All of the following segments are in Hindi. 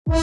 कमल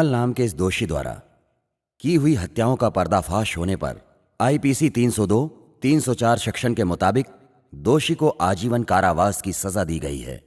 नाम के इस दोषी द्वारा की हुई हत्याओं का पर्दाफाश होने पर आईपीसी 302, 304 सेक्शन के मुताबिक दोषी को आजीवन कारावास की सजा दी गई है।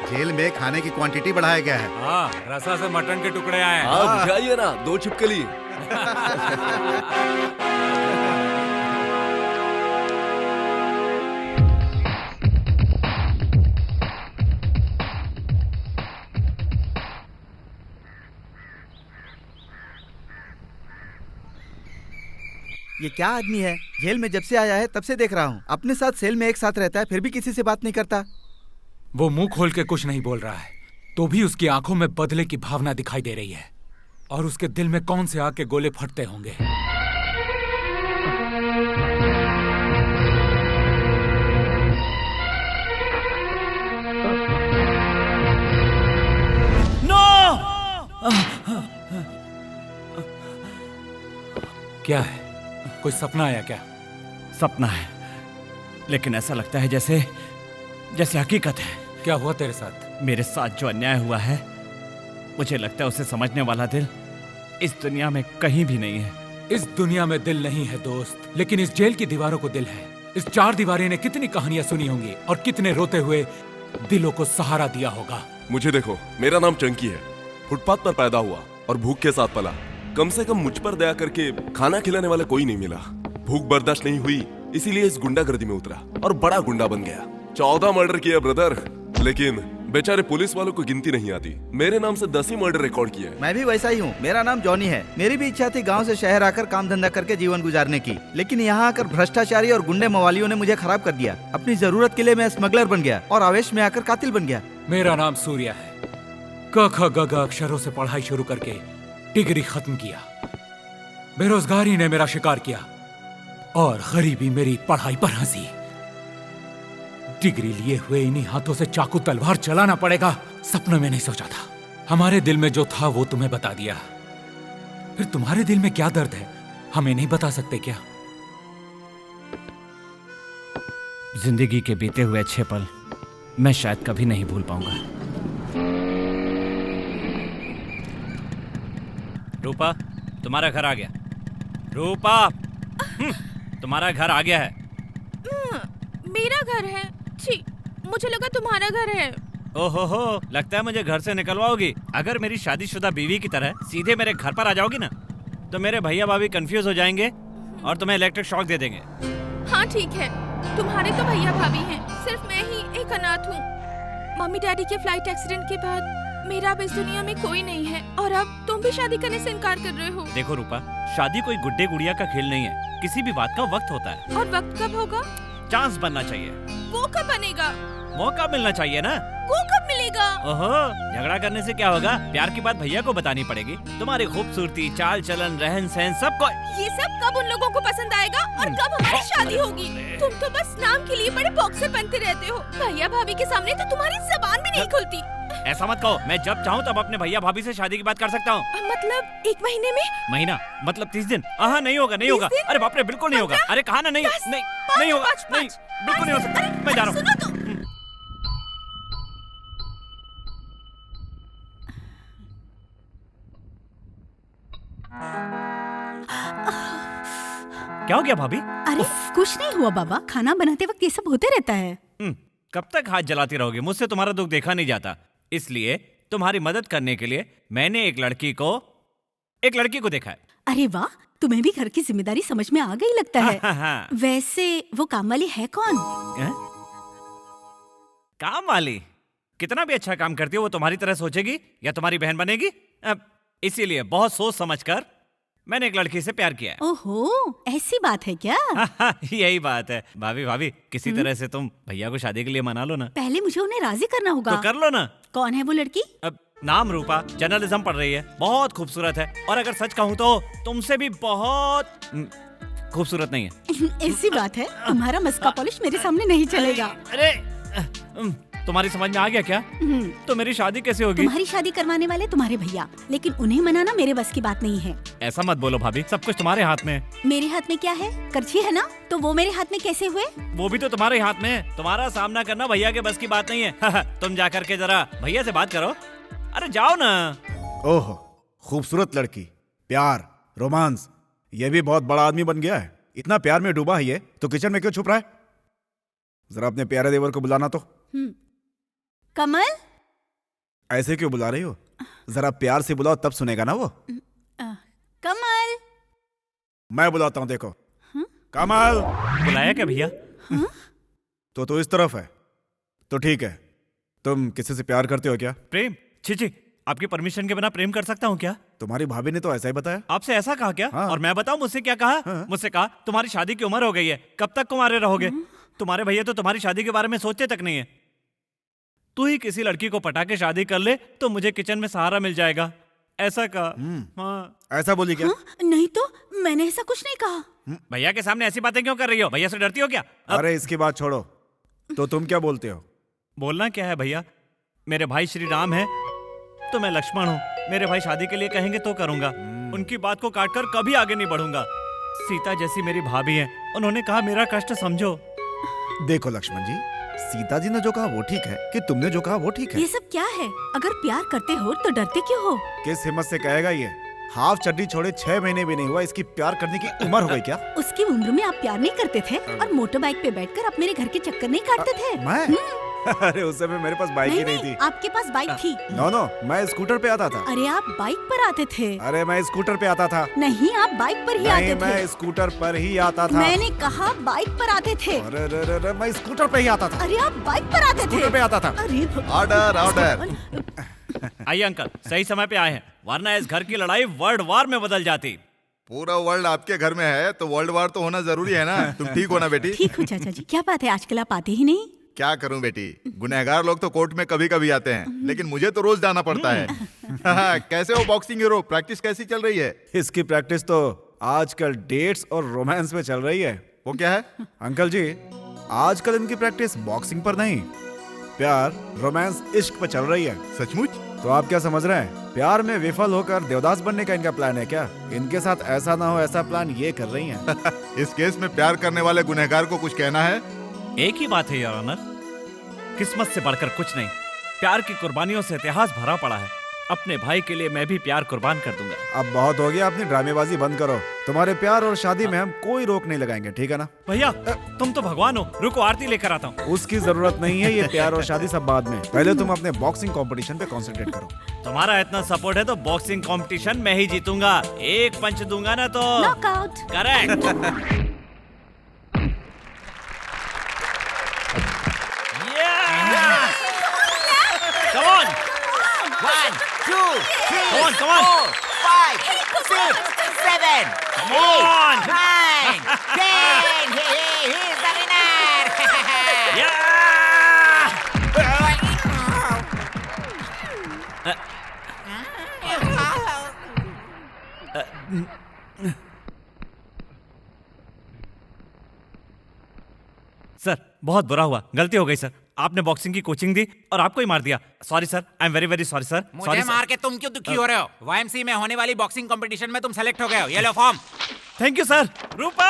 जेल में खाने की क्वांटिटी बढ़ाया गया है। हाँ, रसा से मटन के टुकड़े आए हैं। हाँ, मुझे आइए ना, 2 छिपकली। ये क्या आदमी है? जेल में जब से आया है तब से देख रहा हूँ, अपने साथ सेल में एक साथ रहता है, फिर भी किसी से बात नहीं करता। वो मुंह खोल के कुछ नहीं बोल रहा है, तो भी उसकी आंखों में बदले की भावना दिखाई दे रही है। और उसके दिल में कौन से आग के गोले फटते होंगे। नो! क्या है? कोई सपना आया क्या? सपना है, लेकिन ऐसा लगता है जैसे हकीकत है। क्या हुआ तेरे साथ? मेरे साथ जो अन्याय हुआ है, मुझे लगता है उसे समझने वाला दिल इस दुनिया में कहीं भी नहीं है। इस दुनिया में दिल नहीं है दोस्त, लेकिन इस जेल की दीवारों को दिल है। इस 4 दीवारें ने कितनी कहानियां सुनी होंगी और कितने रोते हुए दिलों को सहारा दिया होगा। मुझे देखो, मेरा नाम चंकी है, फुटपाथ पर पैदा हुआ और भूख के साथ पला। कम से कम मुझ पर दया करके खाना खिलाने वाला कोई नहीं मिला। भूख बर्दाश्त नहीं हुई, इसीलिए इस गुंडागर्दी में उतरा और बड़ा गुंडा बन गया। 14 मर्डर किया ब्रदर, लेकिन बेचारे पुलिस वालों को गिनती नहीं आती। मेरे नाम से 10 ही मर्डर रिकॉर्ड किया है। मैं भी वैसा ही हूँ, मेरा नाम जॉनी है। मेरी भी इच्छा थी गांव से शहर आकर काम धंधा करके जीवन गुजारने की, लेकिन यहाँ आकर भ्रष्टाचारी और गुंडे मवालियों ने मुझे खराब कर दिया। अपनी जरूरत के लिए मैं स्मगलर बन गया और आवेश में आकर कातिल बन गया। मेरा नाम सूर्या है। क ख ग घ अक्षरों से पढ़ाई शुरू करके डिग्री खत्म किया। बेरोजगारी ने मेरा शिकार किया और गरीबी मेरी पढ़ाई पर हंसी। डिग्री लिए हुए इन्हीं हाथों से चाकू तलवार चलाना पड़ेगा, सपने में नहीं सोचा था। हमारे दिल में जो था वो तुम्हें बता दिया। फिर तुम्हारे दिल में क्या दर्द है हमें नहीं बता सकते क्या? जिंदगी के बीते हुए अच्छे पल मैं शायद कभी नहीं भूल पाऊंगा। रूपा, तुम्हारा घर आ गया। रूपा, तुम्हारा घर आ गया है। मेरा घर है? छी, मुझे लगा तुम्हारा घर है। ओहो, लगता है मुझे घर से निकलवाओगी। अगर मेरी शादीशुदा बीवी की तरह सीधे मेरे घर पर आ जाओगी ना, तो मेरे भैया भाभी कंफ्यूज हो जाएंगे और तुम्हें इलेक्ट्रिक शॉक दे देंगे। हाँ ठीक है, तुम्हारे तो भैया भाभी हैं, सिर्फ मैं ही एक अनाथ हूँ। मम्मी डैडी के फ्लाइट एक्सीडेंट के बाद मेरा अब इस दुनिया में कोई नहीं है, और अब तुम भी शादी करने से इनकार कर रहे हो। देखो रूपा, शादी कोई गुड्डे गुड़िया का खेल नहीं है। किसी भी बात का वक्त होता है। और वक्त कब होगा? चांस बनना चाहिए। वो कब बनेगा? मौका मिलना चाहिए ना। वो कब मिलेगा? ओहो, झगड़ा करने से क्या होगा? प्यार की बात भैया को बतानी पड़ेगी। तुम्हारी खूबसूरती, चाल चलन, रहन सहन सबको। ये सब कब उन लोगों को पसंद आएगा और कब हमारी शादी होगी? तुम तो बस नाम के लिए बड़े बॉक्सर बनते रहते हो। भैया भाभी के सामने तो तुम्हारी जबान भी नहीं खुलती। ऐसा मत कहो, मैं जब चाहूँ तब अपने भैया भाभी से शादी की बात कर सकता हूँ। मतलब 1 महीने में? महीना मतलब 30 दिन? हाँ, नहीं होगा, नहीं होगा। अरे बाप रे, बिल्कुल नहीं होगा। अरे कहा ना, नहीं नहीं होगा, नहीं, बिल्कुल नहीं हो सकता। मैं जा रहा हूँ। सुनो तो। क्या हो गया भाभी? अरे कुछ नहीं हुआ बाबा, खाना बनाते वक्त ये सब होते रहता है। कब तक हाथ जलाती रहोगे? मुझसे तुम्हारा दुख देखा नहीं जाता, इसलिए तुम्हारी मदद करने के लिए मैंने एक लड़की को देखा है। अरे वाह, तुम्हें भी घर की जिम्मेदारी समझ में आ गई लगता है। हाँ। वैसे वो काम वाली है कौन? काम वाली? कितना भी अच्छा काम करती हो वो तुम्हारी तरह सोचेगी या तुम्हारी बहन बनेगी? इसीलिए बहुत सोच समझकर मैंने एक लड़की से प्यार किया है। ओहो, ऐसी बात है क्या? यही बात है। भाभी किसी तरह से तुम भैया को शादी के लिए मना लो ना। पहले मुझे उन्हें राजी करना होगा। तो कर लो ना। कौन है वो लड़की? नाम रूपा, जर्नलिज्म पढ़ रही है, बहुत खूबसूरत है, और अगर सच कहूँ तो तुमसे भी बहुत खूबसूरत नहीं है। ऐसी बात है? तुम्हारा मस्का पॉलिश मेरे सामने नहीं चलेगा। अरे तुम्हारी समझ में आ गया क्या? तो मेरी शादी कैसे होगी? तुम्हारी शादी करवाने वाले तुम्हारे भैया, लेकिन उन्हें मनाना मेरे बस की बात नहीं है। ऐसा मत बोलो भाभी, सब कुछ तुम्हारे हाथ में है। मेरे हाथ में क्या है? करछी है ना, तो वो मेरे हाथ में कैसे हुए? वो भी तो तुम्हारे हाथ में है। तुम्हारा सामना करना भैया के बस की बात नहीं है। तुम जा करके जरा भैया से बात करो। अरे जाओ ना। ओहो, खूबसूरत लड़की, प्यार, रोमांस, ये भी बहुत बड़ा आदमी बन गया है। इतना प्यार में डूबा है ये, तो किचन में क्यों छुप रहा है? जरा अपने प्यारे देवर को बुलाना तो। कमल, ऐसे क्यों बुला रही हो? जरा प्यार से बुलाओ, तब सुनेगा ना वो। कमल। मैं बुलाता हूँ, देखो। कमल। बुलाया क्या भैया? तो इस तरफ है। तो ठीक है, तुम किसी से प्यार करते हो क्या? प्रेम? छी, आपकी परमिशन के बिना प्रेम कर सकता हूँ क्या? तुम्हारी भाभी ने तो ऐसा ही बताया। आपसे ऐसा कहा क्या? हाँ। और मैं बताऊं मुझसे क्या कहा? हाँ। मुझसे कहा तुम्हारी शादी की उम्र हो गई है, कब तक कुंवारे रहोगे? तुम्हारे भैया तो तुम्हारी शादी के बारे में सोचते तक नहीं है। तू ही किसी लड़की को पटा के शादी कर ले तो मुझे किचन में सहारा मिल जाएगा, ऐसा कहा। हाँ। ऐसा बोली क्या? नहीं तो मैंने ऐसा कुछ नहीं कहा। भैया के सामने ऐसी बातें क्यों कर रही हो? भैया से डरती हो क्या? अरे इसकी बात छोड़ो, तो तुम क्या बोलते हो? बोलना क्या है भैया, मेरे भाई श्री राम है तो मैं लक्ष्मण हूँ। मेरे भाई शादी के लिए कहेंगे तो करूंगा, उनकी बात को काटकर कभी आगे नहीं बढ़ूंगा। सीता जैसी मेरी भाभी है, उन्होंने कहा मेरा कष्ट समझो। देखो लक्ष्मण जी, सीता जी ने जो कहा वो ठीक है, कि तुमने जो कहा वो ठीक है। ये सब क्या है? अगर प्यार करते हो तो डरते क्यों हो? किस हिम्मत से कहेगा ये? हाफ चड्डी छोड़े 6 महीने भी नहीं हुआ, इसकी प्यार करने की उम्र हो गई क्या? उसकी उम्र में आप प्यार नहीं करते थे और मोटर बाइक पे बैठकर आप मेरे घर के चक्कर नहीं काटते थे। मैं? अरे उस समय मेरे पास बाइक ही नहीं थी। आपके पास बाइक थी। नो, मैं स्कूटर पे आता था। अरे आप बाइक पर आते थे। अरे मैं स्कूटर पे आता था। नहीं, आप बाइक पर ही आते थे। मैं स्कूटर पर ही आता था। मैंने कहा बाइक पर आते थे। अरे मैं स्कूटर पे ही आता था। अरे आप बाइक पर आते थे। स्कूटर पे आता था। अरे ऑर्डर। आइए अंकल, सही समय पे आए हैं, वरना इस घर की लड़ाई वर्ल्ड वार में बदल जाती। पूरा वर्ल्ड आपके घर में है तो वर्ल्ड वार तो होना जरूरी है ना। तुम ठीक हो ना बेटी? ठीक हो चाचा जी। क्या बात है, आजकल आप आते ही नहीं? क्या करूं बेटी, गुनहगार लोग तो कोर्ट में कभी कभी आते हैं, लेकिन मुझे तो रोज जाना पड़ता है। कैसे हो बॉक्सिंग हीरो? प्रैक्टिस कैसी चल रही है? इसकी प्रैक्टिस तो आजकल डेट्स और रोमांस में चल रही है। वो क्या है? अंकल जी, आजकल इनकी प्रैक्टिस बॉक्सिंग पर नहीं, प्यार, रोमांस, इश्क पे चल रही है। सचमुच? तो आप क्या समझ रहे हैं? प्यार में विफल होकर देवदास बनने का इनका प्लान है क्या? इनके साथ ऐसा ना हो ऐसा प्लान ये कर रही हैं। इस केस में प्यार करने वाले गुनहगार को कुछ कहना है? एक ही बात है योर ऑनर, किस्मत से बढ़कर कुछ नहीं। प्यार की कुर्बानियों से इतिहास भरा पड़ा है। अपने भाई के लिए मैं भी प्यार कुर्बान कर दूंगा। अब बहुत हो गया, अपनी ड्रामेबाजी बंद करो। तुम्हारे प्यार और शादी में हम कोई रोक नहीं लगाएंगे, ठीक है ना? भैया तुम तो भगवान हो, रुको आरती लेकर आता हूँ। उसकी जरूरत नहीं है, ये प्यार और शादी सब बाद में। पहले तुम अपने बॉक्सिंग कंपटीशन पे कंसंट्रेट करो। तुम्हारा इतना सपोर्ट है तो बॉक्सिंग कंपटीशन मैं ही जीतूंगा। एक पंच दूंगा ना तो knockout. Correct. Come on! 1, 2, 3, Come on, come on. 4, 5, 6, 7, Come on! 8, 9, 10. He's the winner. Yeah! Sir बहुत बुरा हुआ, गलती हो गई सर। आपने बॉक्सिंग की कोचिंग दी और आपको ही मार दिया। Sorry sir, I am very very sorry sir. मुझे मार के तुम क्यों दुखी हो रहे हो? YMCA में होने वाली बॉक्सिंग कंपटीशन में तुम सेलेक्ट हो गए हो। ये लो form. Thank you sir. Rupa,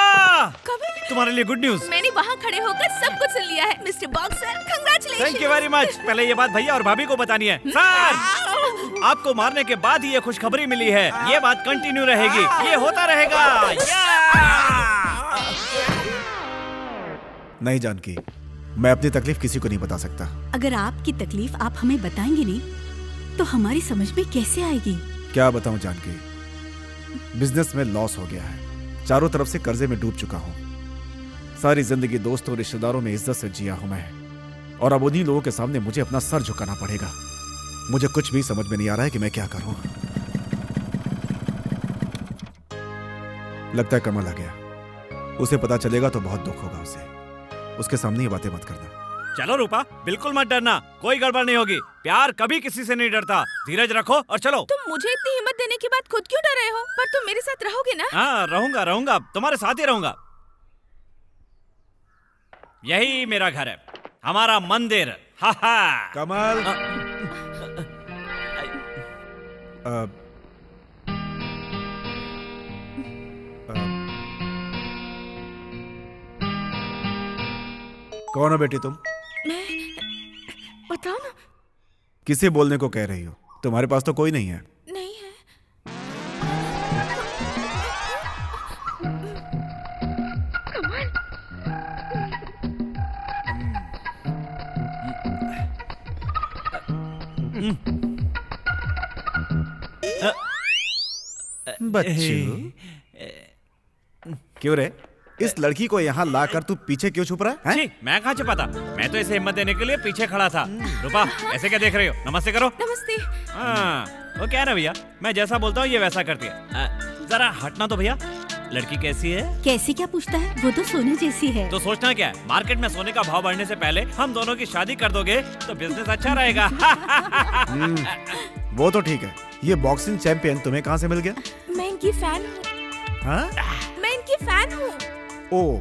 कभी तुम्हारे लिए गुड न्यूज। मैंने वहाँ खड़े होकर सब कुछ सुन लिया है mister boxer. Congratulation. Thank you very much. पहले ये बात भैया और भाभी को बतानी है। सर, आपको मारने के बाद ही ये खुशखबरी मिली है। ये बात कंटिन्यू रहेगी, ये होता रहेगा। नहीं जानकी, मैं अपनी तकलीफ किसी को नहीं बता सकता। अगर आपकी तकलीफ आप हमें बताएंगे नहीं तो हमारी समझ में कैसे आएगी? क्या बताऊं जानकी, बिजनेस में लॉस हो गया है। चारों तरफ से कर्जे में डूब चुका हूं। सारी जिंदगी दोस्तों रिश्तेदारों में इज्जत से जिया हूं मैं, और अब उन्हीं लोगों के सामने मुझे अपना सर झुकाना पड़ेगा। मुझे कुछ भी समझ में नहीं आ रहा है कि मैं क्या करूं। लगता है कमल आ गया। उसे पता चलेगा तो बहुत दुख होगा उसे। उसके सामने ये बातें मत करना। चलो रूपा, बिल्कुल मत डरना, कोई गड़बड़ नहीं होगी। प्यार कभी किसी से नहीं डरता। धीरज रखो और चलो। तुम मुझे इतनी हिम्मत देने के बाद खुद क्यों डर रहे हो? पर तुम मेरे साथ रहोगे ना? हाँ रहूंगा, रहूंगा, तुम्हारे साथ ही रहूंगा। यही मेरा घर है, हमारा मंदिर। हा हा। कमल, कौन हो बेटी तुम? मैं बताओ ना। किसे बोलने को कह रही हो? तुम्हारे पास तो कोई नहीं है। नहीं है। बच्चू, क्यों रे? इस लड़की को यहाँ लाकर तू पीछे क्यों छुप रहा है? छी, मैं कहाँ छुपा था? मैं तो इसे हिम्मत देने के लिए पीछे खड़ा था। रूपा, ऐसे क्या देख रही हो? नमस्ते करो। नमस्ते। हाँ, वो क्या है ना भैया, मैं जैसा बोलता हूँ ये वैसा करती है। जरा हटना तो भैया। लड़की कैसी है? कैसी क्या पूछता है? वो तो सोने जैसी है। तो सोचना क्या है, मार्केट में सोने का भाव बढ़ने से पहले हम दोनों की शादी कर दोगे तो बिजनेस अच्छा रहेगा। वो तो ठीक है। ये बॉक्सिंग चैंपियन तुम्हें कहाँ से मिल गया? मैं इनकी फैन हूँ। हाँ? मैं इनकी फैन हूँ। ओ,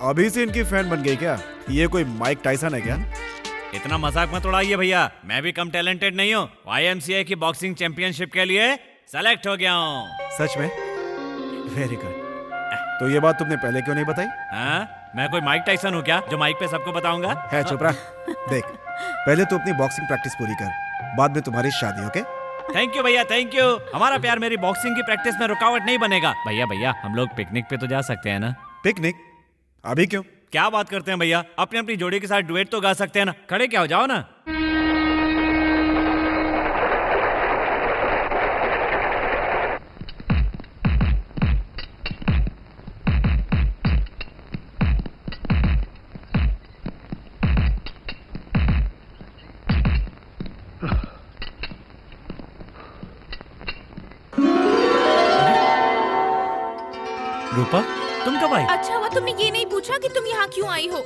अभी से इनकी फैन बन गई क्या? ये कोई माइक टाइसन है क्या? इतना मजाक मत उड़ाइए भैया, मैं भी कम टैलेंटेड नहीं हूँ। YMCA की बॉक्सिंग चैंपियनशिप के लिए सेलेक्ट हो गया हूँ। सच में? Very good. तो ये बात तुमने पहले क्यों नहीं बताई? हाँ, मैं कोई माइक टाइसन हूँ क्या जो माइक पे सबको बताऊंगा? है, चुप रहा। देख, पहले तू अपनी बॉक्सिंग प्रैक्टिस पूरी कर, बाद में तुम्हारी शादी। ओके? थैंक यू भैया, थैंक यू। हमारा प्यार मेरी बॉक्सिंग की प्रैक्टिस में रुकावट नहीं बनेगा। भैया भैया, हम लोग पिकनिक पे तो जा सकते हैं ना? पिकनिक? अभी क्यों? क्या बात करते हैं भैया, अपनी अपनी जोड़ी के साथ डुएट तो गा सकते हैं ना। खड़े क्या हो जाओ ना। रूपा, तुम कब आई? अच्छा हुआ तुमने ये नहीं पूछा कि तुम यहाँ क्यों आई हो।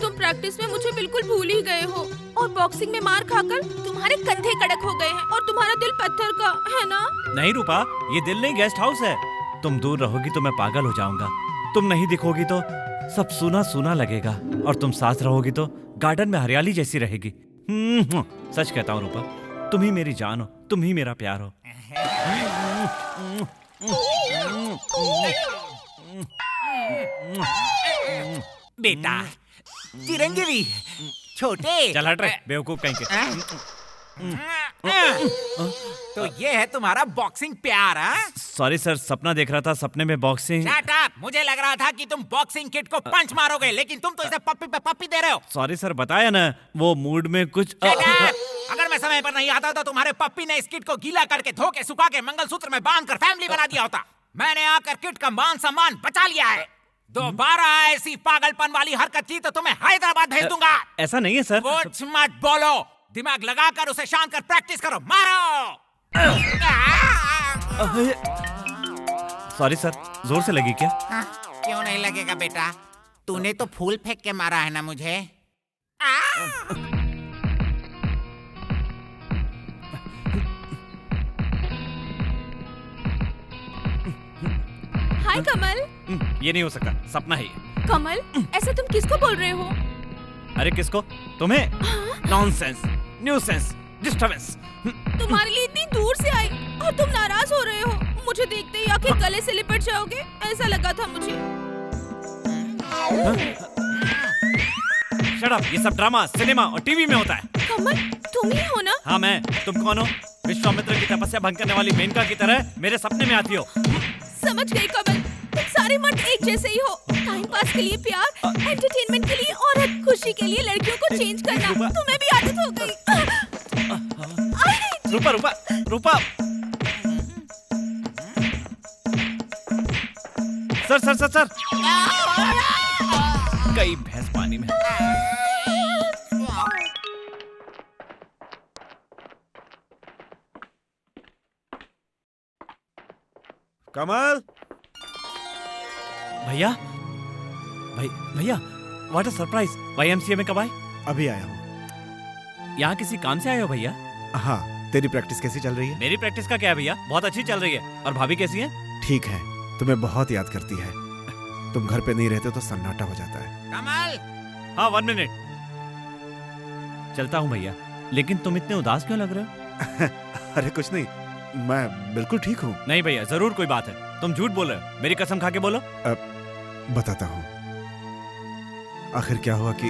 तुम प्रैक्टिस में मुझे बिल्कुल भूल ही गए हो और बॉक्सिंग में मार खाकर तुम्हारे कंधे कड़क हो गए हैं और तुम्हारा दिल पत्थर का है ना? नहीं रूपा, ये दिल नहीं, गेस्ट हाउस है। तुम दूर रहोगी तो मैं पागल हो जाऊंगा। तुम नहीं दिखोगी तो सब सूना सूना लगेगा, और तुम साथ रहोगी तो गार्डन में हरियाली जैसी रहेगी। सच कहता हूँ रूपा, तुम ही मेरी जान हो, तुम ही मेरा प्यार हो। बेटा चिरंजीवी छोटे चल हट रे बेवकूफ कहीं के। तो ये है तुम्हारा बॉक्सिंग प्यार, हाँ? सॉरी सर, सपना देख रहा था, सपने में बॉक्सिंग। Shut up! मुझे लग रहा था कि तुम बॉक्सिंग किट को पंच मारोगे, लेकिन तुम तो इसे पप्पी पे पप्पी दे रहे हो। सॉरी सर, बताया ना वो मूड में कुछ। Shut up! अगर मैं समय पर नहीं आता तो तुम्हारे पप्पी ने इस किट को गीला करके धो के सुखा के मंगलसूत्र में बांध कर फैमिली बना दिया होता। मैंने आकर किट का मान सम्मान बचा लिया है। दोबारा ऐसी पागलपन वाली हरकत की तो तुम्हें हैदराबाद भेज दूंगा। ऐसा नहीं है सर। कुछ मत बोलो, दिमाग लगाकर उसे शांत कर प्रैक्टिस करो, मारो। सॉरी सर, जोर से लगी क्या? क्यों नहीं लगेगा बेटा, तूने तो फूल फेंक के मारा है ना मुझे। हाय कमल। ये नहीं हो सकता, सपना है ये। कमल, ऐसा तुम किसको बोल रहे हो? अरे किसको? तुम्हें? Nonsense, nuisance, disturbance. तुम्हारे लिए इतनी दूर से आई और तुम नाराज हो रहे हो। मुझे देखते ही आके गले से लिपट जाओगे, ऐसा लगा था मुझे। शट अप, ये सब ड्रामा सिनेमा और टीवी में होता है। कमल, तुम ही हो ना? हाँ मैं। तुम कौन हो? विश्वामित्र की तपस्या भंग करने वाली मेनका की तरह मेरे सपने में आती हो। समझ गई कमल, तुम सारे मर्द एक जैसे ही हो। टाइम पास के लिए प्यार, एंटरटेनमेंट के लिए औरत, खुशी के लिए लड़कियों को चेंज करना तुम्हें भी आदत हो गई। रूपा रूपा रूपा। सर सर सर सर, कई भैंस पानी में। कमल, भैया भैया व्हाट अ सरप्राइज। YMCA में कब आए? अभी आया हूँ। यहाँ किसी काम से आए हो भैया? हाँ, तेरी प्रैक्टिस कैसी चल रही है? मेरी प्रैक्टिस का क्या है भैया, बहुत अच्छी चल रही है। और भाभी कैसी है? ठीक है, तुम्हें बहुत याद करती है। तुम घर पे नहीं रहते तो सन्नाटा हो जाता है। कमल, हाँ 1 मिनट, चलता हूँ भैया। लेकिन तुम इतने उदास क्यों लग रहे हो? अरे कुछ नहीं, मैं बिल्कुल ठीक हूँ। नहीं भैया, जरूर कोई बात है। तुम झूठ बोल रहे हो, मेरी कसम खा के बोलो। बताता हूँ। आखिर क्या हुआ कि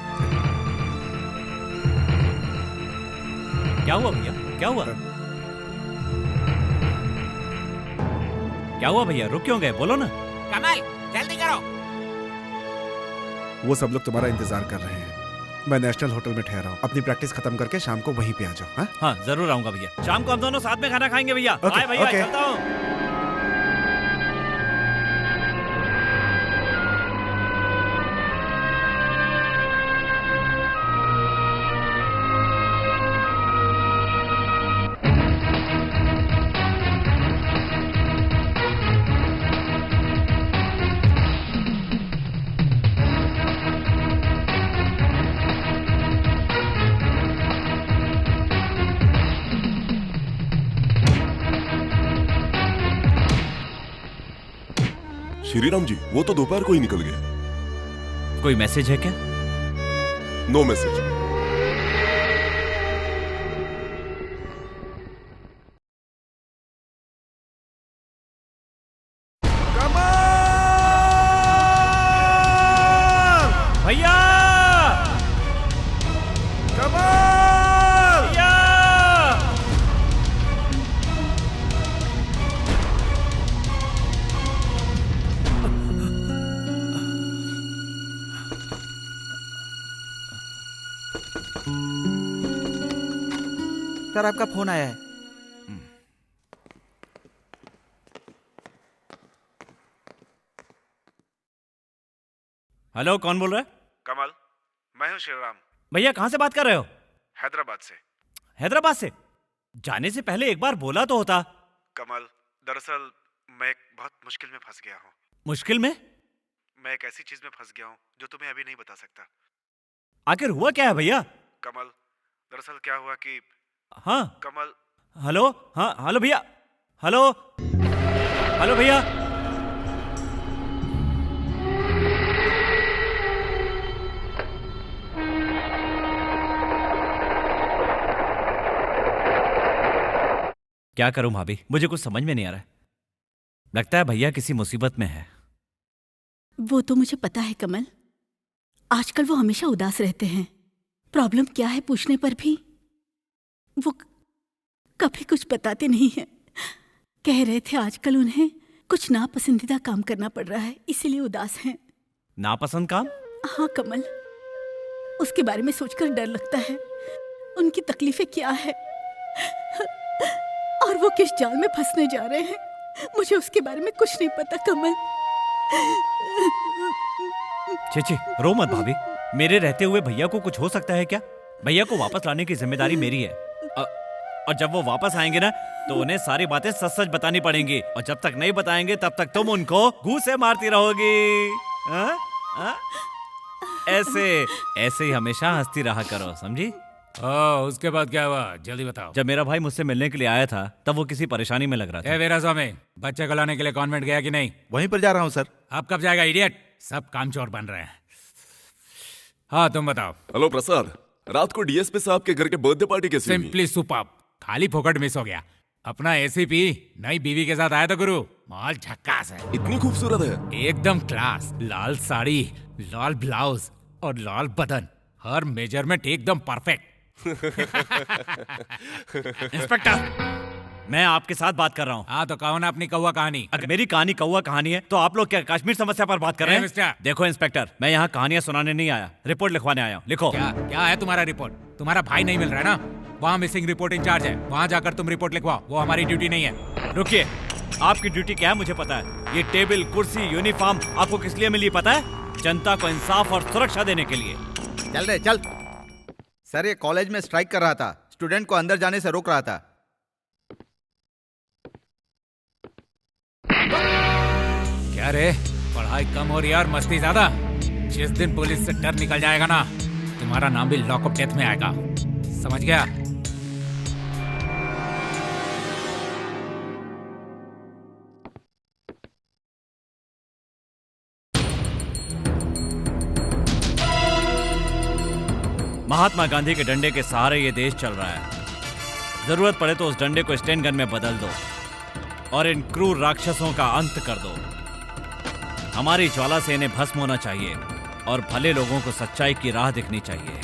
क्या हुआ भैया, क्या हुआ? क्या हुआ भैया, रुक क्यों गए, बोलो ना। कमल जल्दी करो। वो सब लोग तुम्हारा इंतजार कर रहे हैं। मैं नेशनल होटल में ठहरा हूँ। अपनी प्रैक्टिस खत्म करके शाम को वहीं पे आ जाओ। हाँ? हाँ जरूर आऊंगा भैया। शाम को हम दोनों साथ में खाना खाएंगे भैया। Okay, बाय भैया, okay. चलता हूँ। श्रीराम जी, वो तो दोपहर को ही निकल गए। कोई मैसेज है क्या? No message. भैया सर, आपका फोन आया है। हेलो, कौन बोल रहा है? कमल, मैं हूँ श्रीराम, भैया कहाँ से बात कर रहे हो? हैदराबाद से। हैदराबाद से? जाने से पहले एक बार बोला तो होता। कमल, दरअसल मैं एक बहुत मुश्किल में फंस गया हूँ। मुश्किल में? मैं एक ऐसी चीज में फंस गया हूँ जो तुम्हें अभी नहीं बता सकता। आखिर हुआ क्या है भैया? कमल, दरअसल क्या हुआ कि हाँ कमल, हेलो, हाँ हेलो भैया, हेलो हेलो भैया। क्या करूं भाभी, मुझे कुछ समझ में नहीं आ रहा है। लगता है भैया किसी मुसीबत में है। वो तो मुझे पता है कमल, आजकल वो हमेशा उदास रहते हैं। प्रॉब्लम क्या है पूछने पर भी वो कभी कुछ बताते नहीं हैं। कह रहे थे आजकल उन्हें कुछ नापसंदीदा काम करना पड़ रहा है, इसीलिए उदास हैं। नापसंद काम? हाँ कमल, उसके बारे में सोचकर डर लगता है। उनकी तकलीफें क्या है और वो किस जाल में फंसने जा रहे हैं, मुझे उसके बारे में कुछ नहीं पता कमल। ची रो मत भाभी, मेरे रहते हुए भैया को कुछ हो सकता है क्या? भैया को वापस लाने की जिम्मेदारी मेरी है। और जब वो वापस आएंगे ना तो उन्हें सारी बातें सच सच बतानी पड़ेंगी, और जब तक नहीं बताएंगे तब तक तुम उनको घूंसे मारती रहोगी। ऐसे ऐसे ही हमेशा हंसती रहा करो, समझी? उसके बाद क्या हुआ, जल्दी बताओ। जब मेरा भाई मुझसे मिलने के लिए आया था तब वो किसी परेशानी में लग रहा था। वीरा स्वामी, बच्चे को लाने के लिए कॉन्वेंट गया कि नहीं? वहीं पर जा रहा हूँ सर। अब कब जाएगा इडियट, सब कामचोर बन रहे हैं। हाँ तुम बताओ। हेलो प्रसाद, रात को डीएसपी साहब के घर के बर्थडे पार्टी कैसी हुई? सिंपली सुपर्ब, खाली फोकट मिस हो गया। अपना एसीपी नई बीवी के साथ आया था गुरु, माल झक्कास है। इतनी खूबसूरत है? एकदम क्लास, लाल साड़ी, लाल ब्लाउज और लाल बदन, हर मेजरमेंट एकदम परफेक्ट। इंस्पेक्टर, मैं आपके साथ बात कर रहा हूँ। हाँ तो कहो ना अपनी कौवा कहानी। अगर मेरी कहानी कौवा कहानी है तो आप लोग क्या कश्मीर समस्या पर बात कर रहे हैं? मिस्टर, देखो इंस्पेक्टर, मैं यहाँ कहानियां सुनाने नहीं आया, रिपोर्ट लिखवाने आया हूँ। लिखो। क्या है तुम्हारा रिपोर्ट? तुम्हारा भाई नहीं मिल रहा है ना, वहाँ मिसिंग रिपोर्ट इंचार्ज है, वहाँ जाकर तुम रिपोर्ट लिखवाओ, वो हमारी ड्यूटी नहीं है। रुकिए, आपकी ड्यूटी क्या है मुझे पता है। ये टेबल, कुर्सी, यूनिफॉर्म आपको किस लिए मिली पता है? जनता को इंसाफ और सुरक्षा देने के लिए। चल रे चल। सर ये कॉलेज में स्ट्राइक कर रहा था, स्टूडेंट को अंदर जाने से रोक रहा था। क्या रे, पढ़ाई कम हो रही है और मस्ती ज्यादा? जिस दिन पुलिस से डर निकल जाएगा ना, तुम्हारा नाम भी लॉक ऑफ डेथ में आएगा, समझ गया? महात्मा गांधी के डंडे के सहारे ये देश चल रहा है। जरूरत पड़े तो उस डंडे को स्टेन गन में बदल दो और इन क्रूर राक्षसों का अंत कर दो। हमारी ज्वाला से इन्हें भस्म होना चाहिए और भले लोगों को सच्चाई की राह दिखनी चाहिए।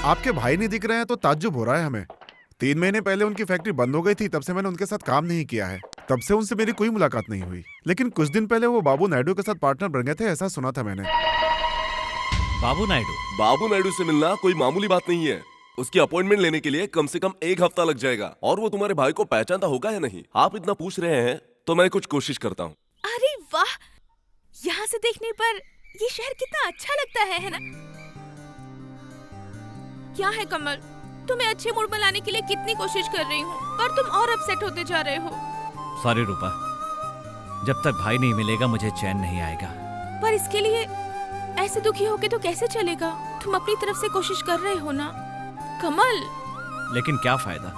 आपके भाई नहीं दिख रहे हैं तो ताज्जुब हो रहा है हमें। 3 महीने पहले उनकी फैक्ट्री बंद हो गई थी, तब से मैंने उनके साथ काम नहीं किया है। तब से उनसे मेरी कोई मुलाकात नहीं हुई, लेकिन कुछ दिन पहले वो बाबू नायडू के साथ पार्टनर बन गए थे, ऐसा सुना था मैंने। बाबू नायडू? बाबू नायडू से मिलना कोई मामूली बात नहीं है। उसकी अपॉइंटमेंट लेने के लिए कम से कम 1 हफ्ता लग जाएगा, और वो तुम्हारे भाई को पहचानता होगा या नहीं? आप इतना पूछ रहे हैं तो मैं कुछ कोशिश करता हूँ। अरे वाह, यहाँ से देखने पर ये शहर कितना अच्छा लगता है ना? क्या है कमल, तुम्हें अच्छे मूड में लाने के लिए कितनी कोशिश कर रही हूँ, पर तुम और अपसेट होते जा रहे हो। सॉरी रूपा, जब तक भाई नहीं मिलेगा मुझे चैन नहीं आएगा। पर इसके लिए ऐसे दुखी होके तो कैसे चलेगा? तुम अपनी तरफ से कोशिश कर रहे हो ना कमल। लेकिन क्या फायदा,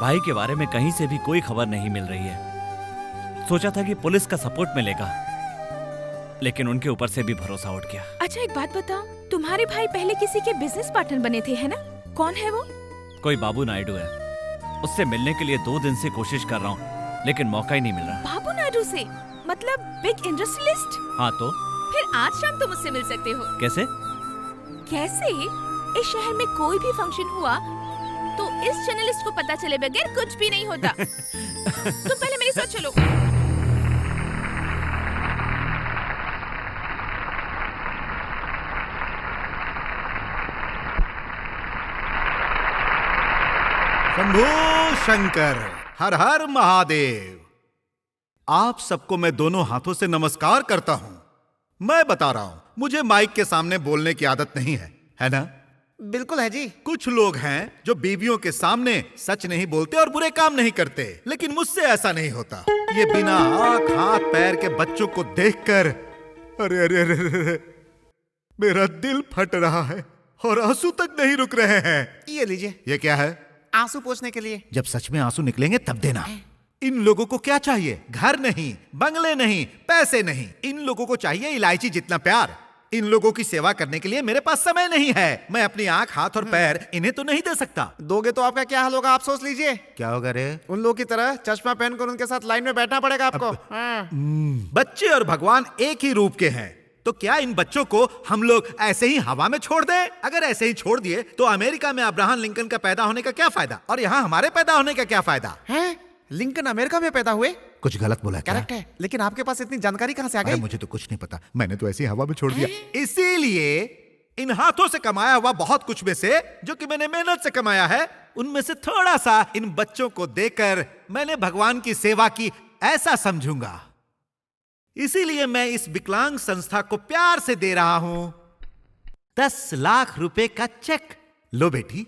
भाई के बारे में कहीं से भी कोई खबर नहीं मिल रही है। सोचा था कि पुलिस का सपोर्ट मिलेगा, लेकिन उनके ऊपर से भी भरोसा उठ गया। अच्छा एक बात बताओ, तुम्हारे भाई पहले किसी के बिजनेस पार्टनर बने थे है ना? कौन है वो? कोई बाबू नायडू है, उससे मिलने के लिए 2 दिन से कोशिश कर रहा हूँ, लेकिन मौका ही नहीं मिल रहा। बाबू नायडू से? मतलब बिग इंडस्ट्रियलिस्ट? हाँ तो फिर आज शाम तुम मुझसे मिल सकते हो। कैसे? कैसे? इस शहर में कोई भी फंक्शन हुआ तो इस जर्नलिस्ट को पता चले बगैर कुछ भी नहीं होता। तुम पहले मेरी सोच चलो। शंभू शंकर, हर हर महादेव। आप सबको मैं दोनों हाथों से नमस्कार करता हूं। मैं बता रहा हूं, मुझे माइक के सामने बोलने की आदत नहीं है ना? बिल्कुल है जी। कुछ लोग हैं जो बीवियों के सामने सच नहीं बोलते और बुरे काम नहीं करते, लेकिन मुझसे ऐसा नहीं होता। ये बिना आंख हाथ पैर के बच्चों को देखकर अरे अरे अरे अरे, मेरा दिल फट रहा है और आंसू तक नहीं रुक रहे हैं। ये लीजिए। ये क्या है? आंसू पोंछने के लिए। जब सच में आंसू निकलेंगे तब देना। इन लोगों को क्या चाहिए? घर नहीं, बंगले नहीं, पैसे नहीं। इन लोगों को चाहिए इलायची जितना प्यार। इन लोगों की सेवा करने के लिए मेरे पास समय नहीं है। मैं अपनी आंख, हाथ और पैर इन्हें तो नहीं दे सकता। दोगे तो आपका क्या हाल होगा आप सोच लीजिए। क्या होगा रे? उन लोगों की तरह चश्मा पहनकर उनके साथ लाइन में बैठना पड़ेगा आपको। हाँ। बच्चे और भगवान एक ही रूप के हैं, तो क्या इन बच्चों को हम लोग ऐसे ही हवा में छोड़ दें? अगर ऐसे ही छोड़ दिए तो अमेरिका में अब्राहम लिंकन का पैदा होने का क्या फायदा, और यहाँ हमारे पैदा होने का क्या फायदा हैं? लिंकन अमेरिका में पैदा हुए? कुछ गलत बोला क्या? करेक्ट है, लेकिन आपके पास इतनी जानकारी कहाँ से आ अरे गई? मुझे तो कुछ नहीं पता, मैंने तो ऐसी हवा में छोड़ दिया। इसीलिए इन हाथों से कमाया हुआ बहुत कुछ में से जो कि मैंने मेहनत से कमाया है, उनमें से थोड़ा सा इन बच्चों को देकर मैंने भगवान की सेवा की ऐसा समझूंगा। इसीलिए मैं इस विकलांग संस्था को प्यार से दे रहा हूं 10 लाख रुपए का चेक। लो बेटी।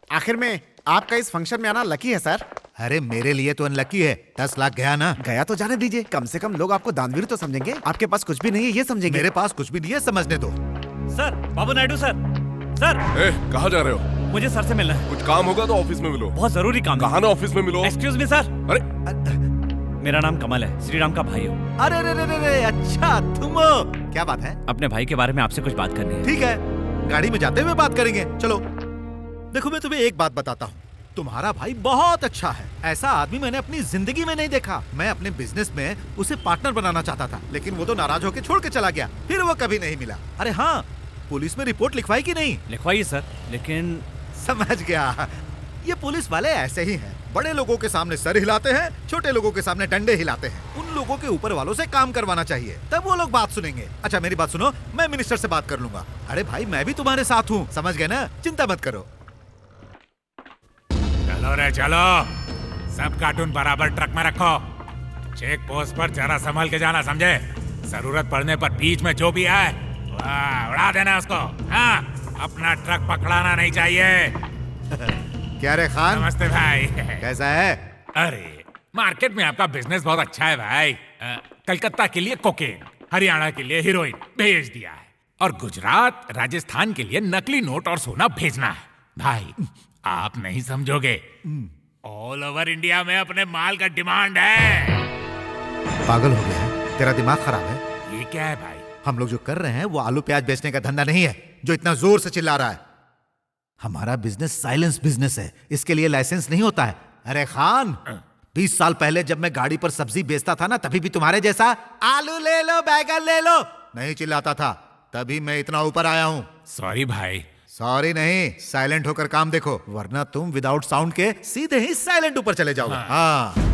आखिर में आपका इस फंक्शन में आना लकी है सर। अरे मेरे लिए तो अनलकी है। 10 लाख गया ना। गया तो जाने दीजिए, कम से कम लोग आपको दानवीर तो समझेंगे। आपके पास कुछ भी नहीं है ये समझेंगे। मेरे पास कुछ भी नहीं है, समझने दो। सर, बाबू नायडू सर। सर, कहाँ जा रहे हो? मुझे सर से मिलना है। कुछ काम होगा तो ऑफिस में मिलो। बहुत जरूरी काम है। कहाँ ना ऑफिस में मिलो। Excuse me sir. अरे मेरा नाम कमल है, श्री राम का भाई हूँ। अरे रे रे रे रे, अच्छा तुम हो। क्या बात है? अपने भाई के बारे में आपसे कुछ बात करनी है। ठीक है, गाड़ी में जाते हुए बात करेंगे। चलो। देखो मैं तुम्हें एक बात बताता हूँ, तुम्हारा भाई बहुत अच्छा है। ऐसा आदमी मैंने अपनी जिंदगी में नहीं देखा। मैं अपने बिजनेस में उसे पार्टनर बनाना चाहता था, लेकिन वो तो नाराज होकर छोड़ के चला गया। फिर वो कभी नहीं मिला। अरे हाँ, पुलिस में रिपोर्ट लिखवाई कि नहीं? लिखवाइए सर, लेकिन समझ गया। ये पुलिस वाले ऐसे ही हैं। बड़े लोगों के सामने सर हिलाते हैं, छोटे लोगों के सामने डंडे हिलाते हैं। उन लोगों के ऊपर वालों से काम करवाना चाहिए, तब वो लोग बात सुनेंगे। अच्छा मेरी बात सुनो, मैं मिनिस्टर से बात कर लूंगा। अरे भाई मैं भी तुम्हारे साथ हूँ, समझ गए ना? चिंता मत करो। चलो रे चलो, सब कार्टून बराबर ट्रक में रखो। चेक पोस्ट पर जरा संभल के जाना, समझे? जरूरत पड़ने पर बीच में जो भी आए उड़ा देना उसको। हाँ, अपना ट्रक पकड़ाना नहीं चाहिए। क्या रे खान? नमस्ते भाई। कैसा है? अरे मार्केट में आपका बिजनेस बहुत अच्छा है भाई। कलकत्ता के लिए कोकेन, हरियाणा के लिए हीरोइन भेज दिया है, और गुजरात राजस्थान के लिए नकली नोट और सोना भेजना है। भाई आप नहीं समझोगे, ऑल ओवर इंडिया में अपने माल का डिमांड है। पागल हो गया है? तेरा दिमाग खराब है? ये क्या है भाई? हम लोग जो कर रहे हैं वो आलू प्याज बेचने का धंधा नहीं है, जो इतना जोर से चिल्ला रहा है। हमारा बिजनेस साइलेंस बिजनेस है, इसके लिए लाइसेंस नहीं होता है। अरे खान, 20 साल पहले जब मैं गाड़ी पर सब्जी बेचता था ना, तभी भी तुम्हारे जैसा आलू ले लो, बैगन ले लो नहीं चिल्लाता था। तभी मैं इतना ऊपर आया हूँ। सॉरी भाई। सॉरी नहीं, साइलेंट होकर काम देखो, वरना तुम विदाउट साउंड के सीधे ही साइलेंट ऊपर चले जाओगे। हाँ।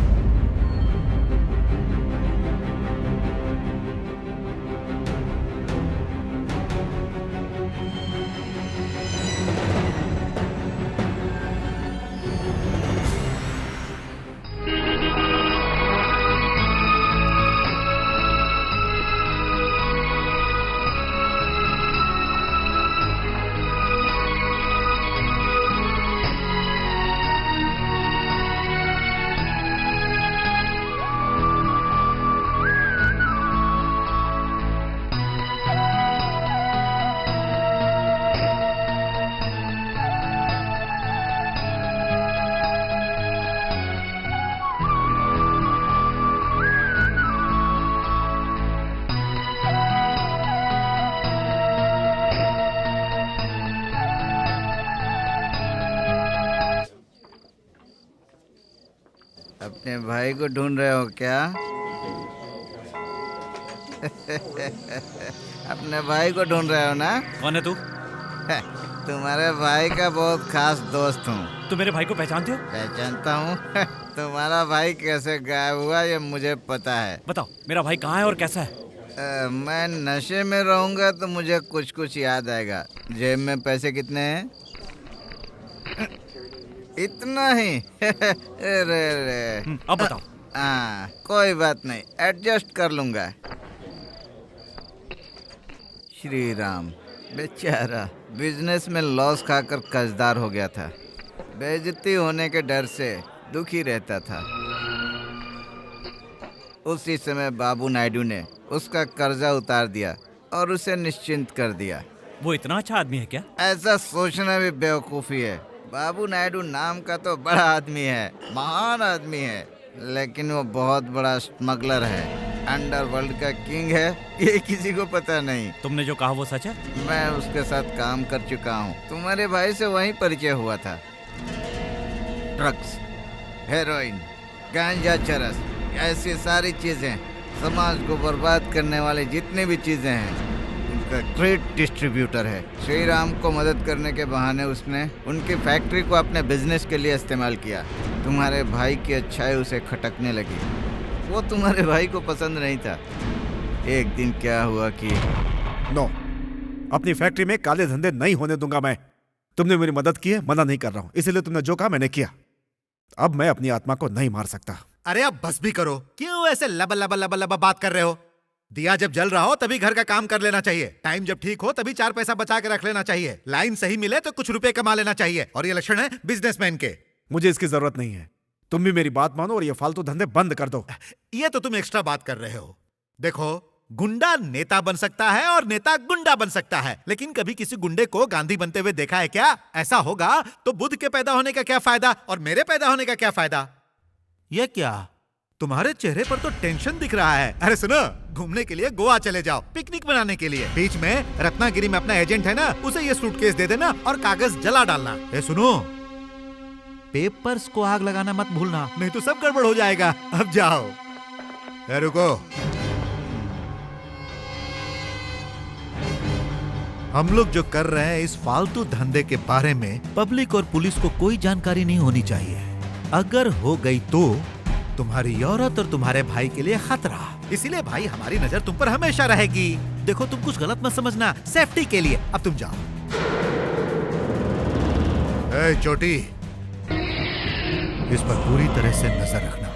अपने भाई को ढूंढ रहे हो क्या? अपने भाई को ढूंढ रहे हो ना? कौन है तू? तुम्हारे भाई का बहुत खास दोस्त हूँ। तू मेरे भाई को पहचानते हो? पहचानता हूँ। तुम्हारा भाई कैसे गायब हुआ ये मुझे पता है। बताओ मेरा भाई कहाँ है और कैसा है? मैं नशे में रहूंगा तो मुझे कुछ कुछ याद आएगा। जेब में पैसे कितने हैं? इतना ही। रे। अब बताओ। हाँ कोई बात नहीं, एडजस्ट कर लूंगा। श्री राम बेचारा बिजनेस में लॉस खाकर कर्जदार हो गया था। बेइज्जती होने के डर से दुखी रहता था। उसी समय बाबू नायडू ने उसका कर्जा उतार दिया और उसे निश्चिंत कर दिया। वो इतना अच्छा आदमी है क्या? ऐसा सोचना भी बेवकूफ़ी है। बाबू नायडू नाम का तो बड़ा आदमी है, महान आदमी है, लेकिन वो बहुत बड़ा स्मगलर है, अंडरवर्ल्ड का किंग है, ये किसी को पता नहीं। तुमने जो कहा वो सच है? मैं उसके साथ काम कर चुका हूँ, तुम्हारे भाई से वहीं परिचय हुआ था। ड्रग्स, हेरोइन, गांजा, चरस, ऐसी सारी चीजें, समाज को बर्बाद करने वाली जितनी भी चीजें हैं, उनका ग्रेट डिस्ट्रीब्यूटर है। श्री राम को मदद करने के बहाने उसने उनकी फैक्ट्री को अपने बिजनेस के लिए इस्तेमाल किया। तुम्हारे भाई की अच्छाई उसे खटकने लगी, वो तुम्हारे भाई को पसंद नहीं था। एक दिन क्या हुआ कि नो, अपनी फैक्ट्री में काले धंधे नहीं होने दूंगा मैं। तुमने मेरी मदद की है, मना नहीं कर रहा हूं, इसीलिए तुमने जो कहा मैंने किया। अब मैं अपनी आत्मा को नहीं मार सकता। अरे अब बस भी करो, क्यों ऐसे लबा लबा लबा लबा बात कर रहे हो? दिया जब जल रहा हो तभी घर का काम कर लेना चाहिए, टाइम जब ठीक हो तभी 4 पैसा बचा के रख लेना चाहिए, लाइन सही मिले तो कुछ रुपए कमा लेना चाहिए, और ये लक्षण है बिजनेसमैन के। मुझे इसकी जरूरत नहीं है, तुम भी मेरी बात मानो और ये फालतू धंधे बंद कर दो। ये तो तुम एक्स्ट्रा बात कर रहे हो। देखो, गुंडा नेता बन सकता है और नेता गुंडा बन सकता है, लेकिन कभी किसी गुंडे को गांधी बनते हुए देखा है क्या? ऐसा होगा तो बुद्ध के पैदा होने का क्या फायदा और मेरे पैदा होने का क्या फायदा? ये क्या, तुम्हारे चेहरे पर तो टेंशन दिख रहा है। अरे सुनो, घूमने के लिए गोवा चले जाओ, पिकनिक मनाने के लिए। बीच में रत्नागिरी में अपना एजेंट है ना, उसे ये सूटकेस दे देना और कागज जला डालना। ए सुनो, पेपर्स को आग लगाना मत भूलना, नहीं तो सब गड़बड़ हो जाएगा। अब जाओ। ए रुको, हम लोग जो कर रहे हैं इस फालतू धंधे के बारे में पब्लिक और पुलिस को कोई जानकारी नहीं होनी चाहिए। अगर हो गई तो तुम्हारी औरत और तुम्हारे भाई के लिए खतरा, इसीलिए भाई हमारी नजर तुम पर हमेशा रहेगी। देखो, तुम कुछ गलत मत समझना, सेफ्टी के लिए। अब तुम जाओ। ए चोटी, इस पर पूरी तरह से नजर रखना।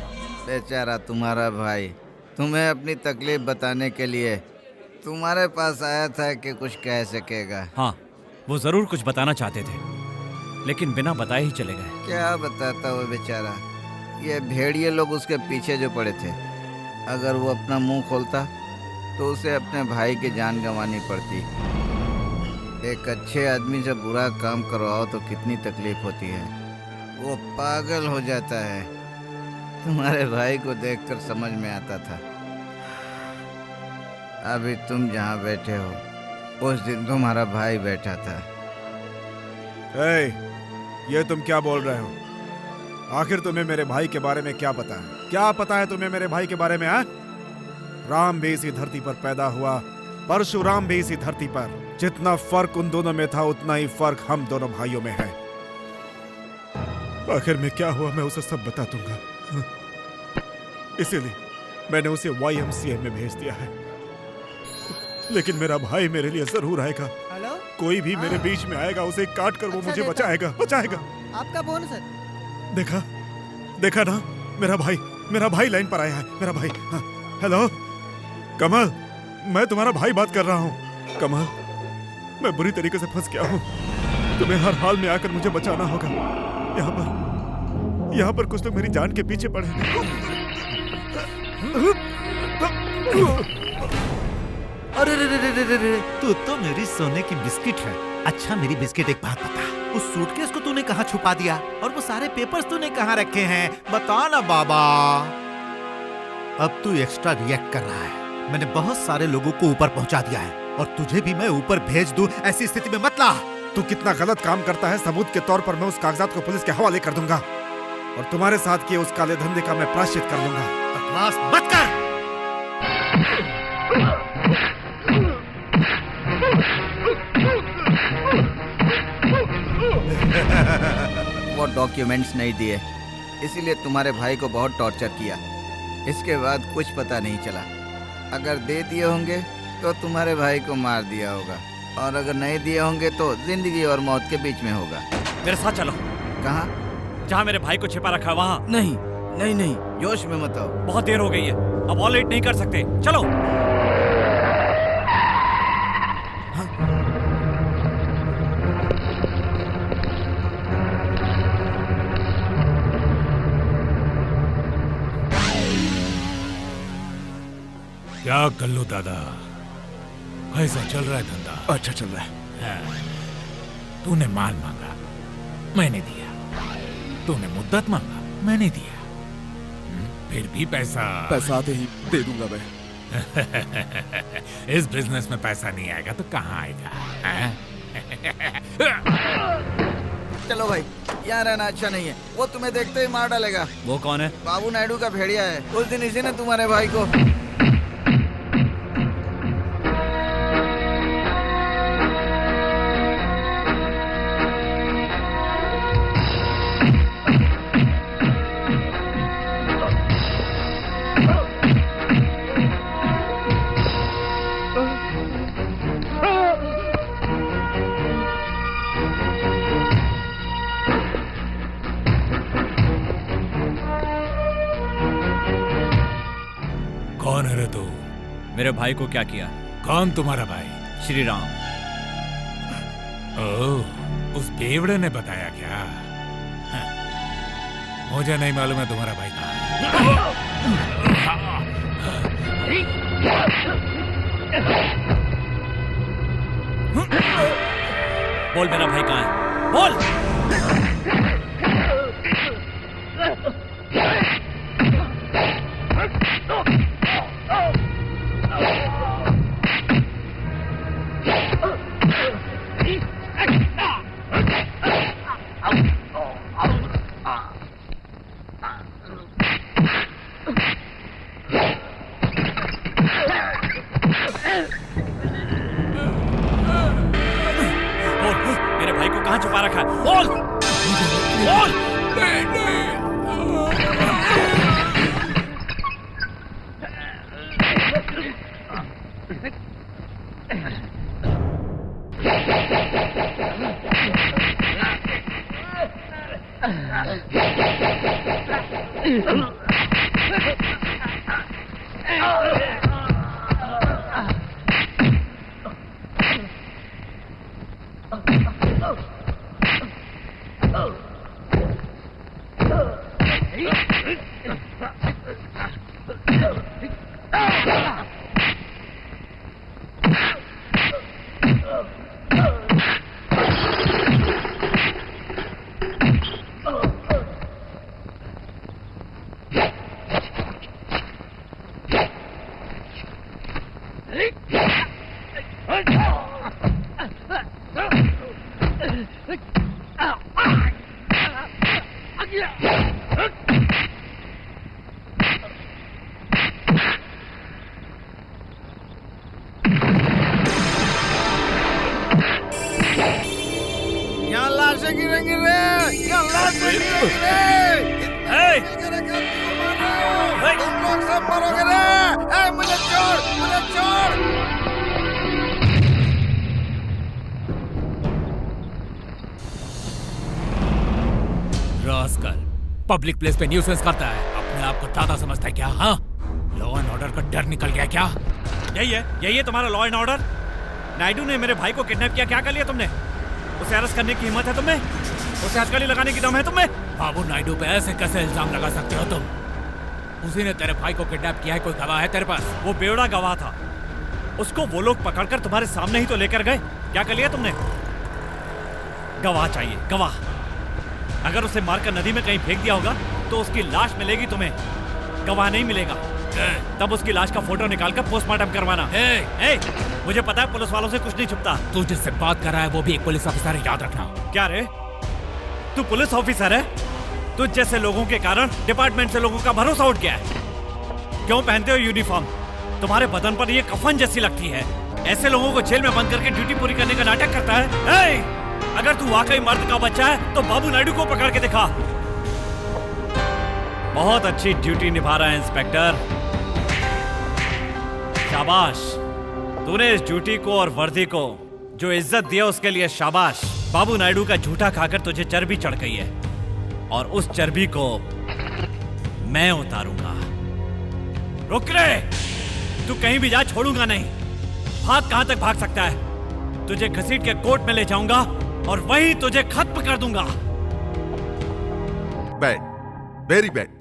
बेचारा तुम्हारा भाई तुम्हें अपनी तकलीफ बताने के लिए तुम्हारे पास आया था कि कुछ कह सकेगा। हाँ, वो जरूर कुछ बताना चाहते थे, लेकिन बिना बताए ही चले गए। क्या बताता वो बेचारा, ये भेड़िए लोग उसके पीछे जो पड़े थे। अगर वो अपना मुंह खोलता तो उसे अपने भाई की जान गंवानी पड़ती। एक अच्छे आदमी से बुरा काम करवाओ तो कितनी तकलीफ होती है, वो पागल हो जाता है। तुम्हारे भाई को देखकर समझ में आता था। अभी तुम जहाँ बैठे हो उस दिन तुम्हारा भाई बैठा था। ये तुम क्या बोल रहे हो? आखिर तुम्हें मेरे भाई के बारे में क्या पता है? क्या पता है तुम्हें मेरे भाई के बारे में? राम भी इसी धरती पर पैदा हुआ, परशुराम भी इसी धरती पर। जितना फर्क उन दोनों में था उतना ही फर्क हम दोनों भाइयों में है। आखिर में क्या हुआ मैं उसे सब बता दूंगा। इसीलिए मैंने उसे YMCA में भेज दिया है। लेकिन मेरा भाई मेरे लिए जरूर आएगा। हेलो, कोई भी मेरे बीच में आएगा उसे काट कर वो मुझे बचाएगा। आपका फोन सर। देखा ना, मेरा भाई लाइन पर आया है। मेरा भाई। हाँ, हेलो कमल, मैं तुम्हारा भाई बात कर रहा हूँ। कमल, मैं बुरी तरीके से फंस गया हूँ, तुम्हें हर हाल में आकर मुझे बचाना होगा। यहाँ पर कुछ लोग मेरी जान के पीछे पड़े हैं। अरे रे, तू तो मेरी सोने की बिस्किट है। अच्छा मेरी बिस्किट, एक बात बता, उस सूटकेस को तूने कहाँ छुपा दिया और वो सारे पेपर्स तूने कहाँ रखे हैं? बता ना बाबा। अब तू एक्स्ट्रा रिएक्ट कर रहा है। मैंने बहुत सारे लोगों को ऊपर पहुंचा दिया है और तुझे भी मैं ऊपर भेज दूं, ऐसी स्थिति में मत ला। तू कितना गलत काम करता है, सबूत के तौर पर मैं उस कागजात को पुलिस के हवाले कर दूंगा और तुम्हारे साथ किए उस काले धंधे का मैं प्रायश्चित कर लूंगा। बकवास मत कर। वो डॉक्यूमेंट्स नहीं दिए, इसीलिए तुम्हारे भाई को बहुत टॉर्चर किया। इसके बाद कुछ पता नहीं चला। अगर दे दिए होंगे तो तुम्हारे भाई को मार दिया होगा, और अगर नहीं दिए होंगे तो जिंदगी और मौत के बीच में होगा। मेरे साथ चलो। कहाँ? जहाँ मेरे भाई को छिपा रखा है वहाँ। नहीं नहीं नहीं, जोश में मत आओ। बहुत देर हो गई है, अब और लेट नहीं कर सकते। चलो। क्या कल्लू दादा, कैसा चल रहा है धंधा? अच्छा चल रहा है। तूने माल मांगा, मैंने दिया। तूने मुद्दत मांगा, मैंने दिया। फिर भी पैसा आते ही दे दूंगा मैं। इस बिजनेस में पैसा नहीं आएगा तो कहाँ आएगा? हैं? चलो भाई, यहाँ रहना अच्छा नहीं है। वो तुम्हें देखते ही मार डालेगा। वो कौन है? बाबू नायडू का भेड़िया है। उस दिन इसी ने तुम्हारे भाई को। कौन है रे तू? मेरे भाई को क्या किया? कौन तुम्हारा भाई? श्री राम। ओह, उस बेवड़े ने बताया क्या? हाँ, मुझे नहीं मालूम है तुम्हारा भाई कहाँ है। बोल मेरा भाई कहाँ है? बोल। मेरे भाई को कहाँ छुपा रखा है? बोल बोल। यहाँ लाशें गिरेंगी रे, यहाँ लाशें गिरेंगी रे। तुम लोग सब मरोगे रे। मुझे छोड़, मुझे छोड़। रास्कल, पब्लिक प्लेस पे न्यूसेंस करता है। अपने आप को दादा समझता है क्या? हाँ, लॉ एंड ऑर्डर का डर निकल गया क्या? यही है तुम्हारा लॉ एंड ऑर्डर? नायडू ने मेरे भाई को किडनैप किया, क्या कर लिया तुमने? उसे अरेस्ट करने की हिम्मत है तुम्हें? उसे हथकड़ी लगाने की दम है तुम्हें? बाबू नायडू पे ऐसे कैसे इल्जाम लगा सकते हो तुम? उसी ने तेरे भाई को किडनैप किया है। कोई गवाह है तेरे पास? वो बेवड़ा गवाह था। उसको वो लोग पकड़कर तुम्हारे सामने ही तो लेकर गए। क्या कर लिया तुमने? गवाह चाहिए, गवाह। अगर उसे मारकर नदी में कहीं फेंक दिया होगा तो उसकी लाश मिलेगी तुम्हें, गवाह नहीं मिलेगा। तब उसकी लाश का फोटो निकालकर पोस्टमार्टम करवाना। मुझे पता है पुलिस वालों से कुछ नहीं छुपता। तू जिससे बात कर रहा है वो भी एक पुलिस ऑफिसर है, याद रखना। क्या रे, तू पुलिस ऑफिसर है? तुझ जैसे लोगों के कारण डिपार्टमेंट से लोगों का भरोसा उठ गया है। क्यों पहनते हो यूनिफॉर्म? तुम्हारे बदन पर ये कफन जैसी लगती है। ऐसे लोगों को जेल में बंद करके ड्यूटी पूरी करने का नाटक करता है। अगर तू वाकई मर्द का बच्चा है तो बाबू नायडू को पकड़ के दिखा। बहुत अच्छी ड्यूटी निभा रहा है इंस्पेक्टर, शाबाश। तूने इस ड्यूटी को और वर्दी को जो इज्जत दिया उसके लिए शाबाश। बाबू नायडू का झूठा खाकर तुझे चर्बी चढ़ गई है और उस चर्बी को मैं उतारूंगा। रुक रे, तू कहीं भी जा, छोड़ूंगा नहीं। भाग, कहां तक भाग सकता है? तुझे घसीट के कोर्ट में ले जाऊंगा और वहीं तुझे खत्म कर दूंगा। Bad, very bad.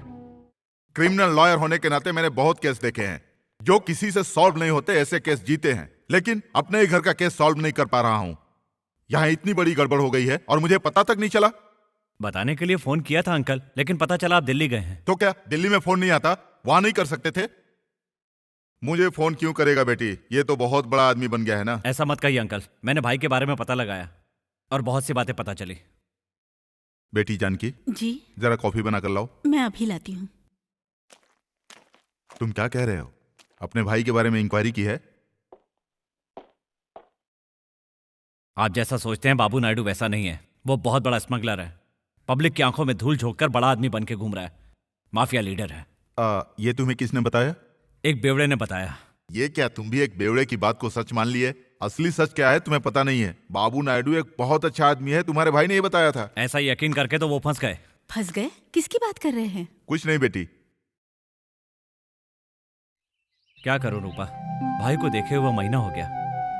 Criminal lawyer होने के नाते मैंने बहुत केस देखे हैं जो किसी से सॉल्व नहीं होते। ऐसे केस जीते हैं, लेकिन अपने ही घर का केस सॉल्व नहीं कर पा रहा हूं। यहां इतनी बड़ी गड़बड़ हो गई है और मुझे पता तक नहीं चला। बताने के लिए फोन किया था अंकल, लेकिन पता चला आप दिल्ली गए हैं। तो क्या दिल्ली में फोन नहीं आता? वहां नहीं कर सकते थे? मुझे फोन क्यों करेगा बेटी? ये तो बहुत बड़ा आदमी बन गया है ना। ऐसा मत कहिए अंकल, मैंने भाई के बारे में पता लगाया और बहुत सी बातें पता चली। बेटी जानकी, जी जरा कॉफी बना कर लाओ। मैं अभी लाती हूँ। तुम क्या कह रहे हो? अपने भाई के बारे में इंक्वायरी की है? आप जैसा सोचते हैं बाबू नायडू वैसा नहीं है। वो बहुत बड़ा स्मगलर है, पब्लिक की आंखों में धूल झोंककर बड़ा आदमी बन के घूम रहा है, माफिया लीडर है। ये तुम्हें किसने बताया? एक बेवड़े ने बताया। ये क्या तुम भी एक बेवड़े की बात को सच मान लिए? असली सच क्या है तुम्हें पता नहीं है? बाबू नायडू एक बहुत अच्छा आदमी है, तुम्हारे भाई ने ये बताया था। ऐसा यकीन करके तो वो फंस गए। फंस गए? किसकी बात कर रहे हैं? कुछ नहीं बेटी। क्या करूं रूपा, भाई को देखे हुआ महीना हो गया।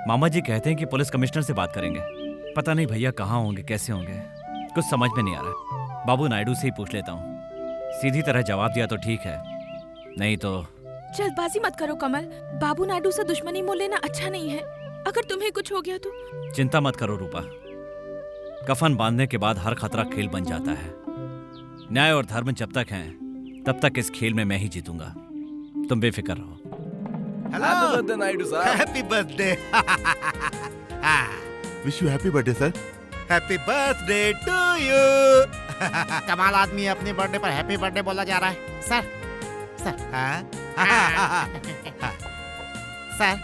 मामा जी कहते हैं कि पुलिस कमिश्नर से बात करेंगे। पता नहीं भैया कहाँ होंगे, कैसे होंगे, कुछ समझ में नहीं आ रहा। बाबू नायडू से ही पूछ लेता हूँ। सीधी तरह जवाब दिया तो ठीक है, नहीं तो। जल्दबाजी मत करो कमल, बाबू नायडू से दुश्मनी मोल लेना अच्छा नहीं है। अगर तुम्हें कुछ हो गया तो। चिंता मत करो रूपा, कफन बांधने के बाद हर खतरा खेल बन जाता है। न्याय और धर्म जब तक हैं, तब तक इस खेल में मैं ही जीतूंगा। तुम बेफिक्र रहो। हेलो बर्थडे नायडू साहब। Happy birthday. Wish you happy birthday sir. Happy birthday to you. कमाल आदमी अपने बर्थडे पर हैप्पी बर्थडे बोला जा रहा है। सर सर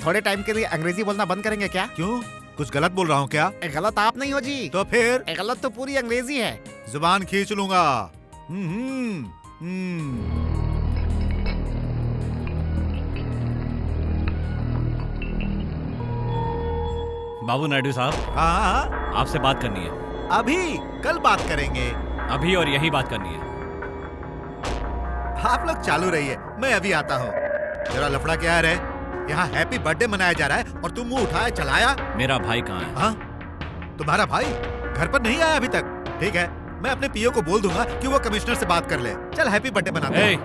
थोड़े टाइम के लिए अंग्रेजी बोलना बंद करेंगे क्या? क्यों, कुछ गलत बोल रहा हूँ क्या? गलत आप नहीं हो जी। तो फिर गलत तो पूरी अंग्रेजी है। जुबान खींच लूंगा। बाबू नायडू साहब, हाँ, आपसे बात करनी है। अभी कल बात करेंगे। अभी और यही बात करनी है। आप लोग चालू रहिए, मैं अभी आता हूँ। जरा लफड़ा क्या है रे? यहाँ हैप्पी बर्थडे मनाया जा रहा है और तुम मुंह उठाया चलाया। मेरा भाई कहाँ है? हाँ, तुम्हारा भाई घर पर नहीं आया अभी तक? ठीक है, मैं अपने पीओ को बोल दूंगा कि वो कमिश्नर से बात कर ले। चल हैप्पी बर्थडे मनाते हैं।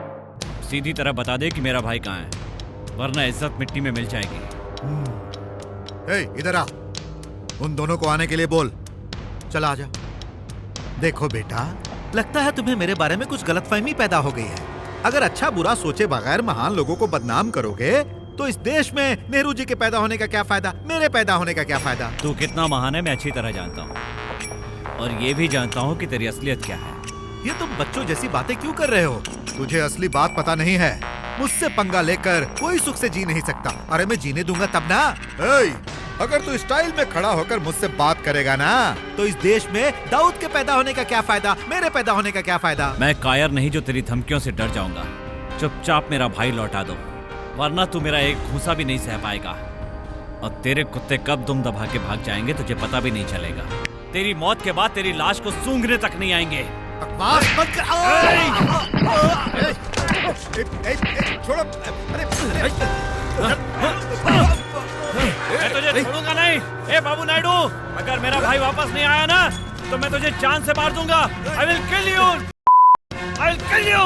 सीधी तरह बता दे कि मेरा भाई कहाँ है, वरना इज्जत मिट्टी में मिल जाएगी। इधर आ, उन दोनों को आने के लिए बोल। चला आजा। देखो बेटा, लगता है तुम्हें मेरे बारे में कुछ गलतफहमी पैदा हो गई है। अगर अच्छा बुरा सोचे बगैर महान लोगों को बदनाम करोगे तो इस देश में नेहरू जी के पैदा होने का क्या फायदा, मेरे पैदा होने का क्या फायदा? तू कितना महान है मैं अच्छी तरह जानता हूँ, और ये भी जानता हूँ कि तेरी असलियत क्या है। ये तुम बच्चों जैसी बातें क्यों कर रहे हो? तुझे असली बात पता नहीं है। मुझसे पंगा लेकर कोई सुख से जी नहीं सकता। अरे मैं जीने दूंगा तब ना। अगर तू स्टाइल में खड़ा होकर मुझसे बात करेगा ना, तो इस देश में दाऊद के पैदा होने का क्या फायदा, मेरे पैदा होने का क्या फायदा? मैं कायर नहीं जो तेरी धमकियों से डर जाऊंगा। चुपचाप मेरा भाई लौटा दो, वरना तू मेरा एक घूंसा भी नहीं सह पाएगा। और तेरे कुत्ते कब दुम दबा के भाग जाएंगे तुझे पता भी नहीं चलेगा। तेरी मौत के बाद तेरी लाश को सूंघने तक नहीं आएंगे। छोड़ो। मैं तुझे छोड़ूंगा नहीं। ए बाबू नायडू, अगर मेरा भाई वापस नहीं आया ना तो मैं तुझे जान से मार दूंगा। I will kill you. I will kill you.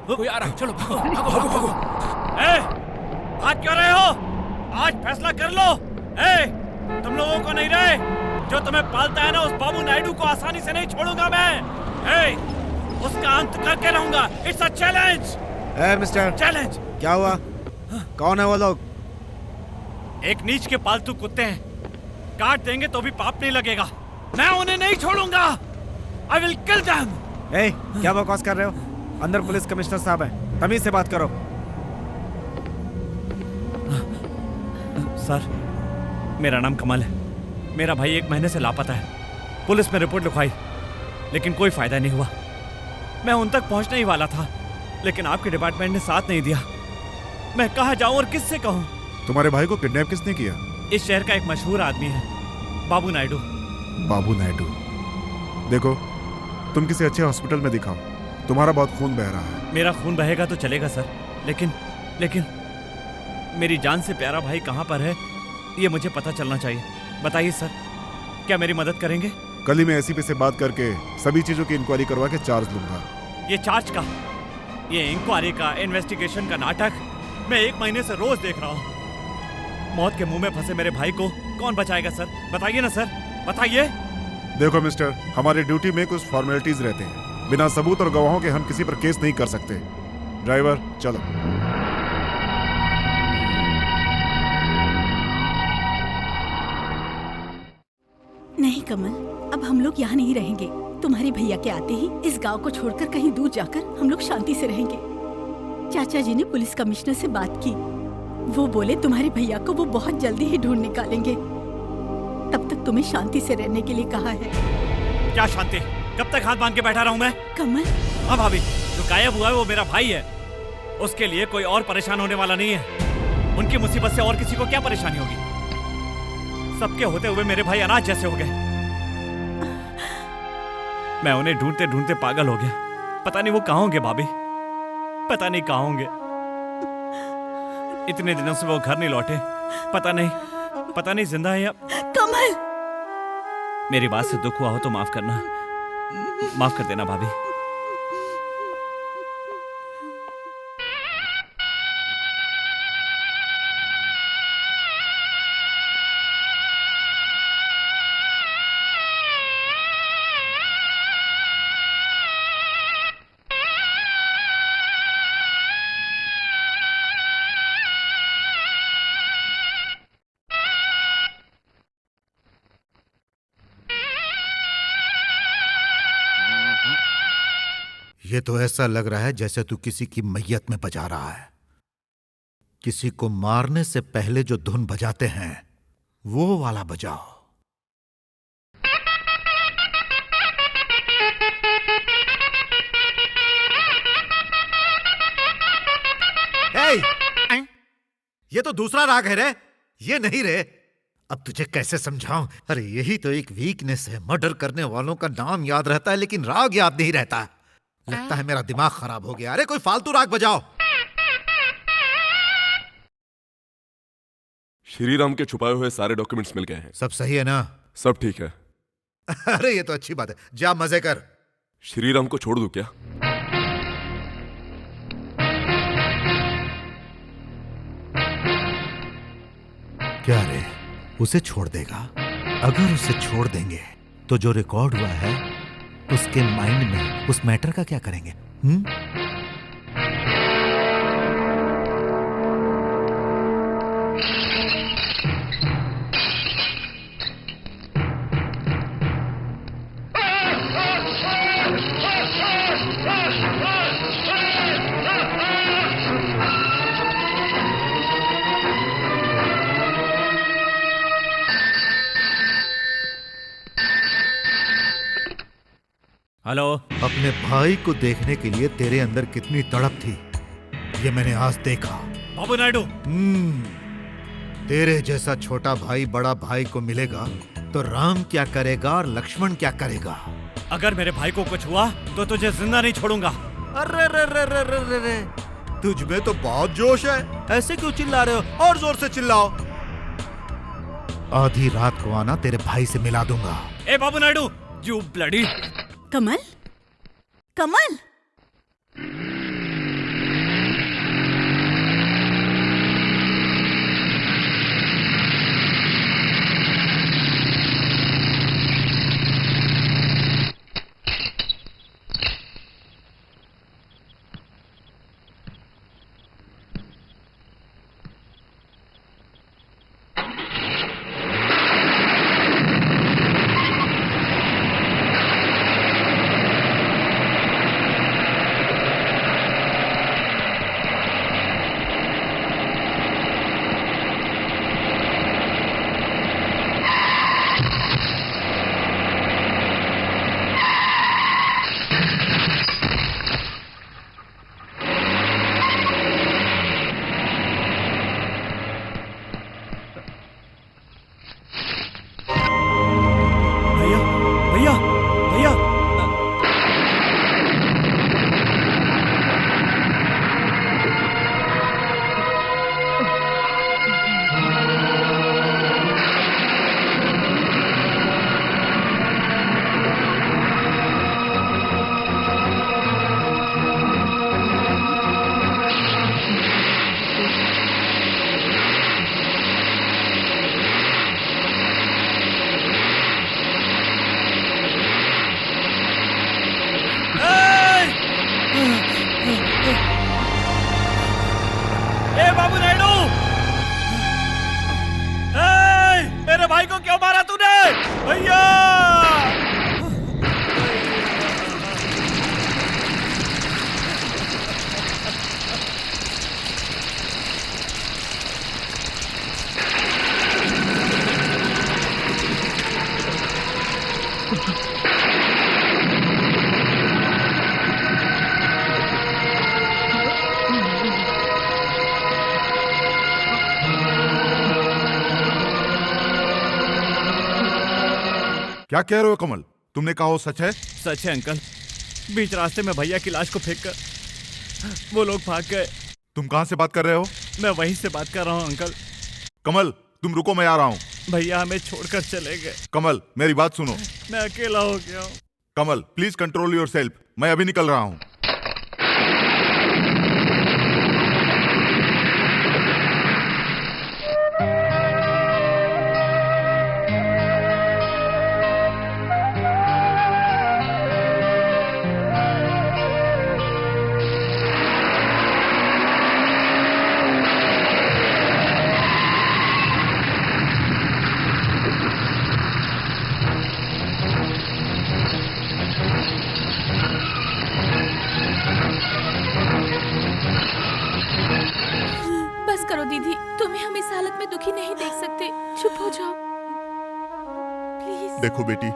कोई आ रहा है, चलो भागो भागो भागो भागो। भाग क्यों रहे हो? आज फैसला कर लो। तुम लोगों को नहीं रहे, जो तुम्हें पालता है ना, उस बाबू नायडू को आसानी से नहीं छोड़ूंगा मैं। उसका अंत करके रहूंगा। It's a challenge. Mister, challenge. क्या हुआ? कौन है वो लोग? एक नीच के पालतू कुत्ते हैं, काट देंगे तो भी पाप नहीं लगेगा। मैं उन्हें नहीं छोड़ूंगा। I will kill them. क्या बकवास कर रहे हो? अंदर पुलिस कमिश्नर साहब हैं, तमीज से बात करो। सर, मेरा नाम कमल है। मेरा भाई 1 महीने से लापता है। पुलिस में रिपोर्ट लिखवाई, लेकिन कोई फायदा नहीं हुआ। मैं उन तक पहुंचने ही वाला था, लेकिन आपके डिपार्टमेंट ने साथ नहीं दिया। मैं कहाँ जाऊं और किससे कहूं? तुम्हारे भाई को किडनैप किसने किया? इस शहर का एक मशहूर आदमी है, बाबू नायडू। बाबू नायडू? देखो, तुम किसी अच्छे हॉस्पिटल में दिखाओ, तुम्हारा बहुत खून बह रहा है। मेरा खून बहेगा तो चलेगा सर, लेकिन लेकिन मेरी जान से प्यारा भाई कहाँ पर है ये मुझे पता चलना चाहिए। बताइए सर, क्या मेरी मदद करेंगे? कल ही मैं एसीपी से बात करके सभी चीजों की इंक्वायरी करवा के चार्ज लूंगा। ये चार्ज का, ये इंक्वायरी का, इन्वेस्टिगेशन का नाटक मैं 1 महीने से रोज देख रहा हूँ। मौत के मुंह में फंसे मेरे भाई को कौन बचाएगा सर? बताइए ना सर, बताइए। देखो मिस्टर, हमारी ड्यूटी में कुछ फॉर्मेलिटीज रहते हैं। बिना सबूत और गवाहों के हम किसी पर केस नहीं कर सकते। ड्राइवर चलो। नहीं कमल, अब हम लोग यहाँ नहीं रहेंगे। तुम्हारे भैया के आते ही इस गांव को छोड़कर कहीं दूर जाकर हम लोग शांति से रहेंगे। चाचा जी ने पुलिस कमिश्नर से बात की, वो बोले तुम्हारे भैया को वो बहुत जल्दी ही ढूंढ निकालेंगे। तब तक तुम्हें शांति से रहने के लिए कहा है। क्या शांति? कब तक हाथ बांध के बैठा रहूं मैं? कमल। हाँ भाभी, जो गायब हुआ है वो मेरा भाई है। उसके लिए कोई और परेशान होने वाला नहीं है। उनकी मुसीबत से और किसी को क्या परेशानी होगी? सबके होते हुए मेरे भाई अनाथ जैसे हो गए। मैं उन्हें ढूंढते ढूंढते पागल हो गया। पता नहीं वो कहाँ होंगे भाभी, पता नहीं कहाँ होंगे। इतने दिनों से वो घर नहीं लौटे। पता नहीं जिंदा है या। कमल, मेरी बात से दुख हुआ हो तो माफ करना, माफ कर देना भाभी। ये तो ऐसा लग रहा है जैसे तू किसी की मैयत में बजा रहा है। किसी को मारने से पहले जो धुन बजाते हैं वो वाला बजाओ। ये तो दूसरा राग है रे, ये नहीं रे। अब तुझे कैसे समझाऊं? अरे यही तो एक वीकनेस है। मर्डर करने वालों का नाम याद रहता है लेकिन राग याद नहीं रहता। लगता है मेरा दिमाग खराब हो गया। अरे कोई फालतू राग बजाओ। श्री राम के छुपाए हुए सारे डॉक्यूमेंट्स मिल गए हैं। सब सही है ना? सब ठीक है। अरे ये तो अच्छी बात है, जा मजे कर। श्री राम को छोड़ दूं क्या? क्या रे, उसे छोड़ देगा? अगर उसे छोड़ देंगे तो जो रिकॉर्ड हुआ है उसके माइंड में उस मैटर का क्या करेंगे? हेलो। अपने भाई को देखने के लिए तेरे अंदर कितनी तड़प थी ये मैंने आज देखा। बाबू नायडू, तेरे जैसा छोटा भाई बड़ा भाई को मिलेगा तो राम क्या करेगा और लक्ष्मण क्या करेगा? अगर मेरे भाई को कुछ हुआ तो तुझे जिंदा नहीं छोड़ूंगा। अरे रे रे रे रे रे रे, तुझ में तो बहुत जोश है। ऐसे क्यों चिल्ला रहे हो? और जोर से चिल्लाओ। आधी रात को आना, तेरे भाई से मिला दूंगा। ए बाबू नायडू, यू ब्लडी। कमल, कमल। क्या कह रहे हो कमल? तुमने कहा वो सच है? सच है अंकल। बीच रास्ते में भैया की लाश को फेंककर वो लोग भाग गए। तुम कहां से बात कर रहे हो? मैं वहीं से बात कर रहा हूँ अंकल। कमल तुम रुको, मैं आ रहा हूँ। भैया हमें छोड़कर चले गए। कमल मेरी बात सुनो। मैं अकेला हो गया हूँ। कमल प्लीज कंट्रोल योरसेल्फ, मैं अभी निकल रहा हूँ। बस करो दीदी, तुम्हें हम इस हालत में दुखी नहीं देख सकते। चुप हो जाओ प्लीज। देखो बेटी,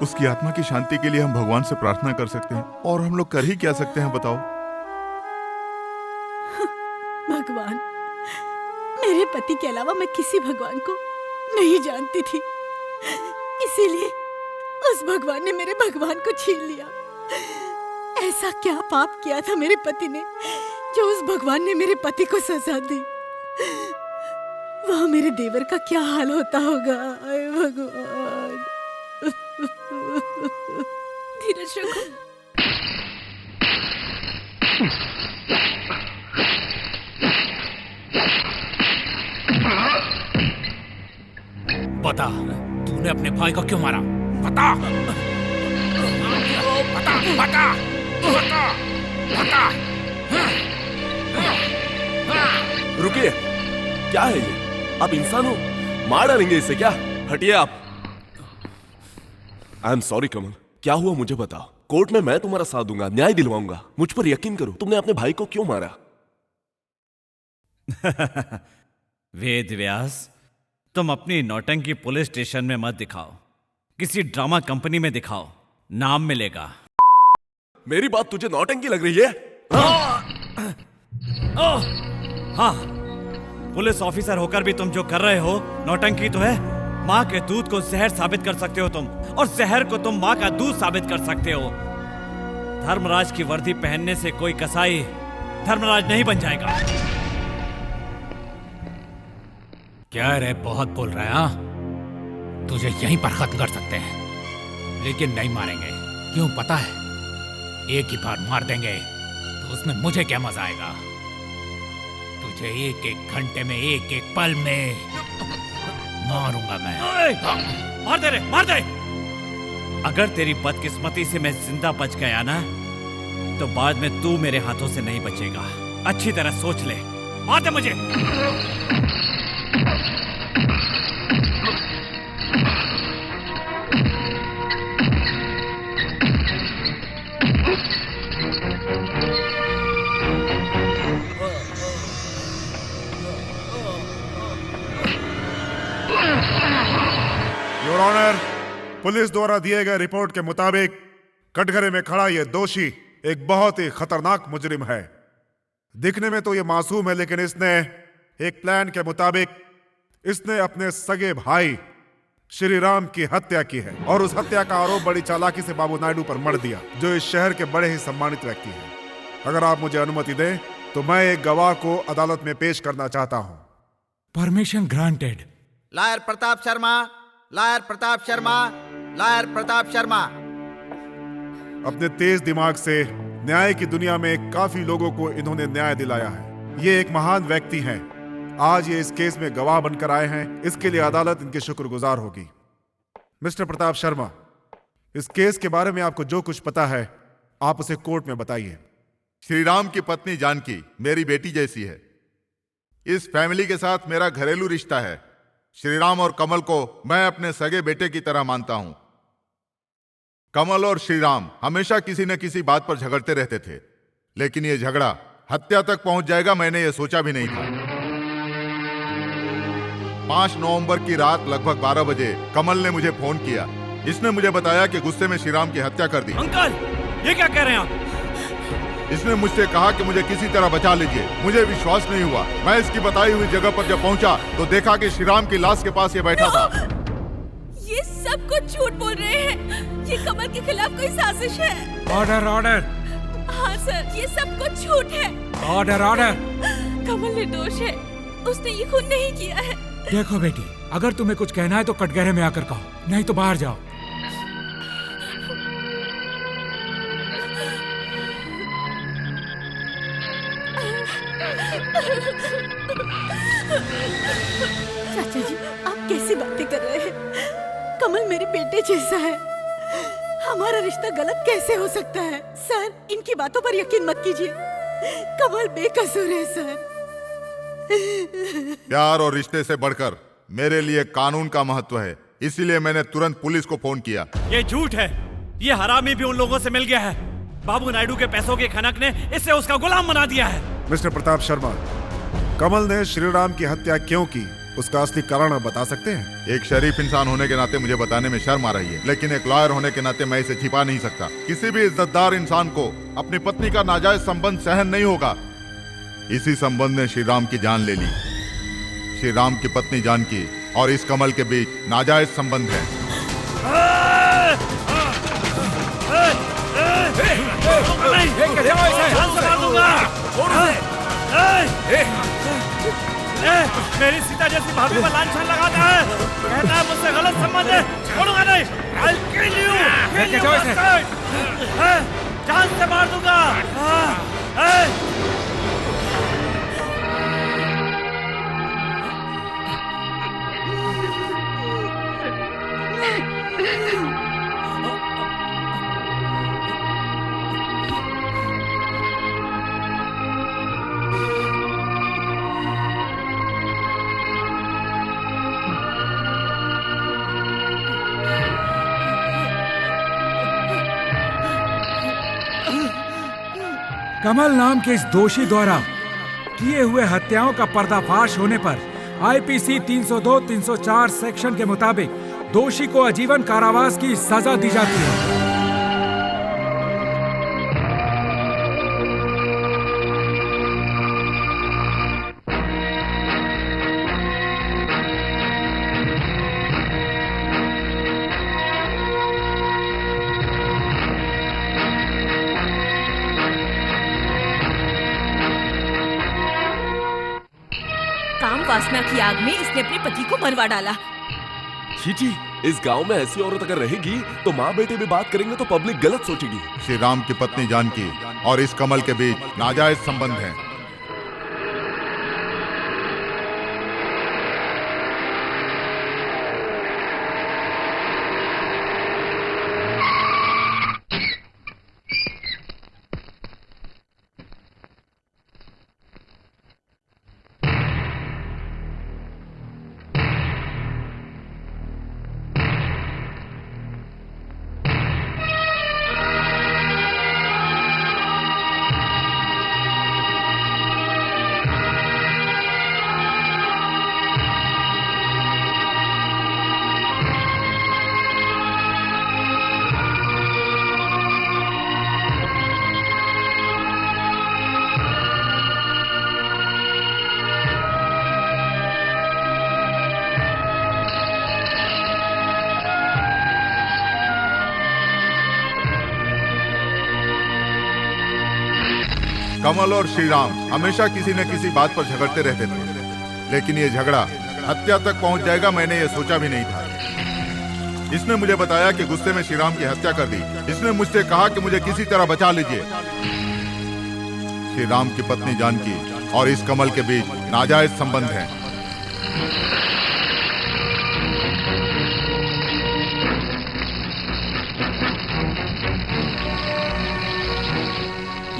उसकी आत्मा की शांति के लिए हम भगवान से प्रार्थना कर सकते हैं, और हम लोग कर ही क्या सकते हैं बताओ? भगवान, मेरे पति के अलावा मैं किसी भगवान को नहीं जानती थी, इसीलिए उस भगवान ने मेरे भगवान को छीन लिया। ऐसा क्या पाप किया था मेरे पति ने जो उस भगवान ने मेरे पति को सजा दी? वह मेरे देवर का क्या हाल होता होगा? आए भगवान। धीरज रखो। बता, तूने अपने भाई को क्यों मारा? बता, बता, बता, बता, बता। रुकिए, क्या है ये? आप इंसान हो, मार डालेंगे इसे क्या? हटिए आप। आई एम सॉरी कमल, क्या हुआ मुझे बताओ। कोर्ट में मैं तुम्हारा साथ दूंगा, न्याय दिलवाऊंगा। मुझ पर यकीन करो, तुमने अपने भाई को क्यों मारा? वेद व्यास, तुम अपनी नौटंकी पुलिस स्टेशन में मत दिखाओ, किसी ड्रामा कंपनी में दिखाओ, नाम मिलेगा। मेरी बात तुझे नौटंकी लग रही है? हाँ, पुलिस ऑफिसर होकर भी तुम जो कर रहे हो नौटंकी तो है। माँ के दूध को जहर साबित कर सकते हो तुम, और जहर को तुम माँ का दूध साबित कर सकते हो। धर्मराज की वर्दी पहनने से कोई कसाई धर्मराज नहीं बन जाएगा। क्या रे, बहुत बोल रहा है? हाँ, तुझे यहीं पर खत्म कर सकते हैं, लेकिन नहीं मारेंगे। क्यों पता है? एक ही बार मार देंगे तो उसमें मुझे क्या मजा आएगा? तुझे एक एक घंटे में, एक एक पल में मारूंगा मैं। मार दे रे, मार दे। अगर तेरी बदकिस्मती से मैं जिंदा बच गया ना, तो बाद में तू मेरे हाथों से नहीं बचेगा। अच्छी तरह सोच ले। मार दे मुझे। योर ऑनर, पुलिस द्वारा दिए गए रिपोर्ट के मुताबिक कटघरे में खड़ा यह दोषी एक बहुत ही खतरनाक मुजरिम है। दिखने में तो यह मासूम है, लेकिन इसने एक प्लान के मुताबिक इसने अपने सगे भाई श्री राम की हत्या की है, और उस हत्या का आरोप बड़ी चालाकी से बाबू नायडू पर मढ़ दिया, जो इस शहर के बड़े ही सम्मानित व्यक्ति हैं। अगर आप मुझे अनुमति दें तो मैं एक गवाह को अदालत में पेश करना चाहता हूं। Permission granted. Lawyer Pratap Sharma, lawyer Pratap Sharma, lawyer Pratap Sharma. अपने तेज दिमाग से न्याय की दुनिया में काफी लोगों को इन्होंने न्याय दिलाया है। ये एक महान व्यक्ति हैं। आज ये इस केस में गवाह बनकर आए हैं, इसके लिए अदालत इनके शुक्रगुजार होगी। मिस्टर प्रताप शर्मा, इस केस के बारे में आपको जो कुछ पता है आप उसे कोर्ट में बताइए। श्री राम की पत्नी जानकी मेरी बेटी जैसी है। इस फैमिली के साथ मेरा घरेलू रिश्ता है। श्री राम और कमल को मैं अपने सगे बेटे की तरह मानता हूं। कमल और श्री राम हमेशा किसी न किसी बात पर झगड़ते रहते थे, लेकिन यह झगड़ा हत्या तक पहुंच जाएगा मैंने यह सोचा भी नहीं था। 5 नवंबर की रात लगभग 12 बजे कमल ने मुझे फोन किया। इसने मुझे बताया कि गुस्से में श्रीराम की हत्या कर दी। अंकल, ये क्या कह रहे हैं आप? इसने मुझसे कहा कि मुझे किसी तरह बचा लीजिए। मुझे विश्वास नहीं हुआ। मैं इसकी बताई हुई जगह पर जब पहुंचा तो देखा कि श्रीराम की लाश के पास ये बैठा था। ये सब कुछ झूठ बोल रहे हैं। ये कमल के खिलाफ कोई साजिश है। Order order. हाँ सर, ये सब कुछ झूठ है। Order order. कमल निर्दोष है, उसने ये खून नहीं किया है। देखो बेटी, अगर तुम्हें कुछ कहना है तो कटघरे में आकर कहो, नहीं तो बाहर जाओ। चाचा जी, आप कैसी बातें कर रहे हैं? कमल मेरे बेटे जैसा है। हमारा रिश्ता गलत कैसे हो सकता है? सर, इनकी बातों पर यकीन मत कीजिए। कमल बेकसूर है सर। प्यार और रिश्ते से बढ़कर मेरे लिए कानून का महत्व है, इसीलिए मैंने तुरंत पुलिस को फोन किया। ये झूठ है। ये हरामी भी उन लोगों से मिल गया है। बाबू नायडू के पैसों के खनक ने इसे उसका गुलाम बना दिया है। मिस्टर प्रताप शर्मा, कमल ने श्रीराम की हत्या क्यों की, उसका असली कारण आप बता सकते हैं? एक शरीफ इंसान होने के नाते मुझे बताने में शर्म आ रही है, लेकिन एक लॉयर होने के नाते मैं इसे छिपा नहीं सकता। किसी भी इज्जतदार इंसान को अपनी पत्नी का नाजायज संबंध सहन नहीं होगा। इसी संबंध ने श्रीराम की जान ले ली। श्रीराम की पत्नी जानकी और इस कमल के बीच नाजायज संबंध है। मेरी सीता जैसी भाभी पर लांछन लगाता है, कहता है मुझसे गलत संबंध है। छोड़ूंगा नहीं। I'll kill you, kill you bastard। जान से मार दूंगा। कमल नाम के इस दोषी द्वारा किए हुए हत्याओं का पर्दाफाश होने पर आईपीसी 302-304 सेक्शन के मुताबिक दोषी को आजीवन कारावास की सजा दी जाती है। काम वासना की आग में इसने अपने पति को मरवा डाला। चीची, इस गांव में ऐसी औरत अगर रहेगी तो माँ बेटे भी बात करेंगे तो पब्लिक गलत सोचेगी। श्रीराम की पत्नी जानकी और इस कमल के बीच नाजायज संबंध है। कमल और श्रीराम हमेशा किसी न किसी बात पर झगड़ते रहते थे, लेकिन ये झगड़ा हत्या तक पहुंच जाएगा मैंने ये सोचा भी नहीं था। इसने मुझे बताया कि गुस्से में श्रीराम की हत्या कर दी। इसने मुझसे कहा कि मुझे किसी तरह बचा लीजिए। श्रीराम की पत्नी जानकी और इस कमल के बीच नाजायज संबंध है।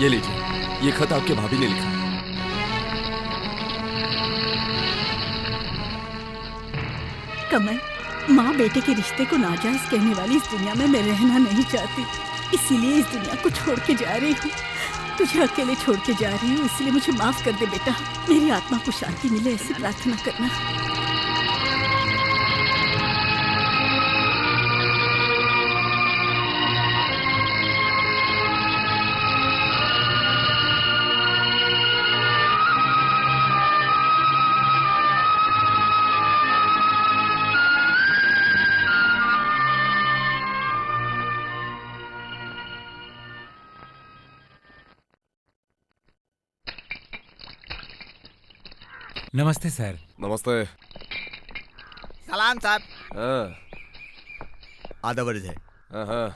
ये लीजिए, ये खत आपके भाभी ने लिखा है। कमल, माँ बेटे के रिश्ते को नाजायज कहने वाली इस दुनिया में मैं रहना नहीं चाहती, इसीलिए इस दुनिया को छोड़ के जा रही हूँ। तुझे अकेले छोड़ के जा रही हूँ, इसलिए मुझे माफ कर दे बेटा। मेरी आत्मा को शांति मिले ऐसी प्रार्थना करना। नमस्ते सर। नमस्ते। सलाम साहब। हाँ आधा वर्ज है। हाँ।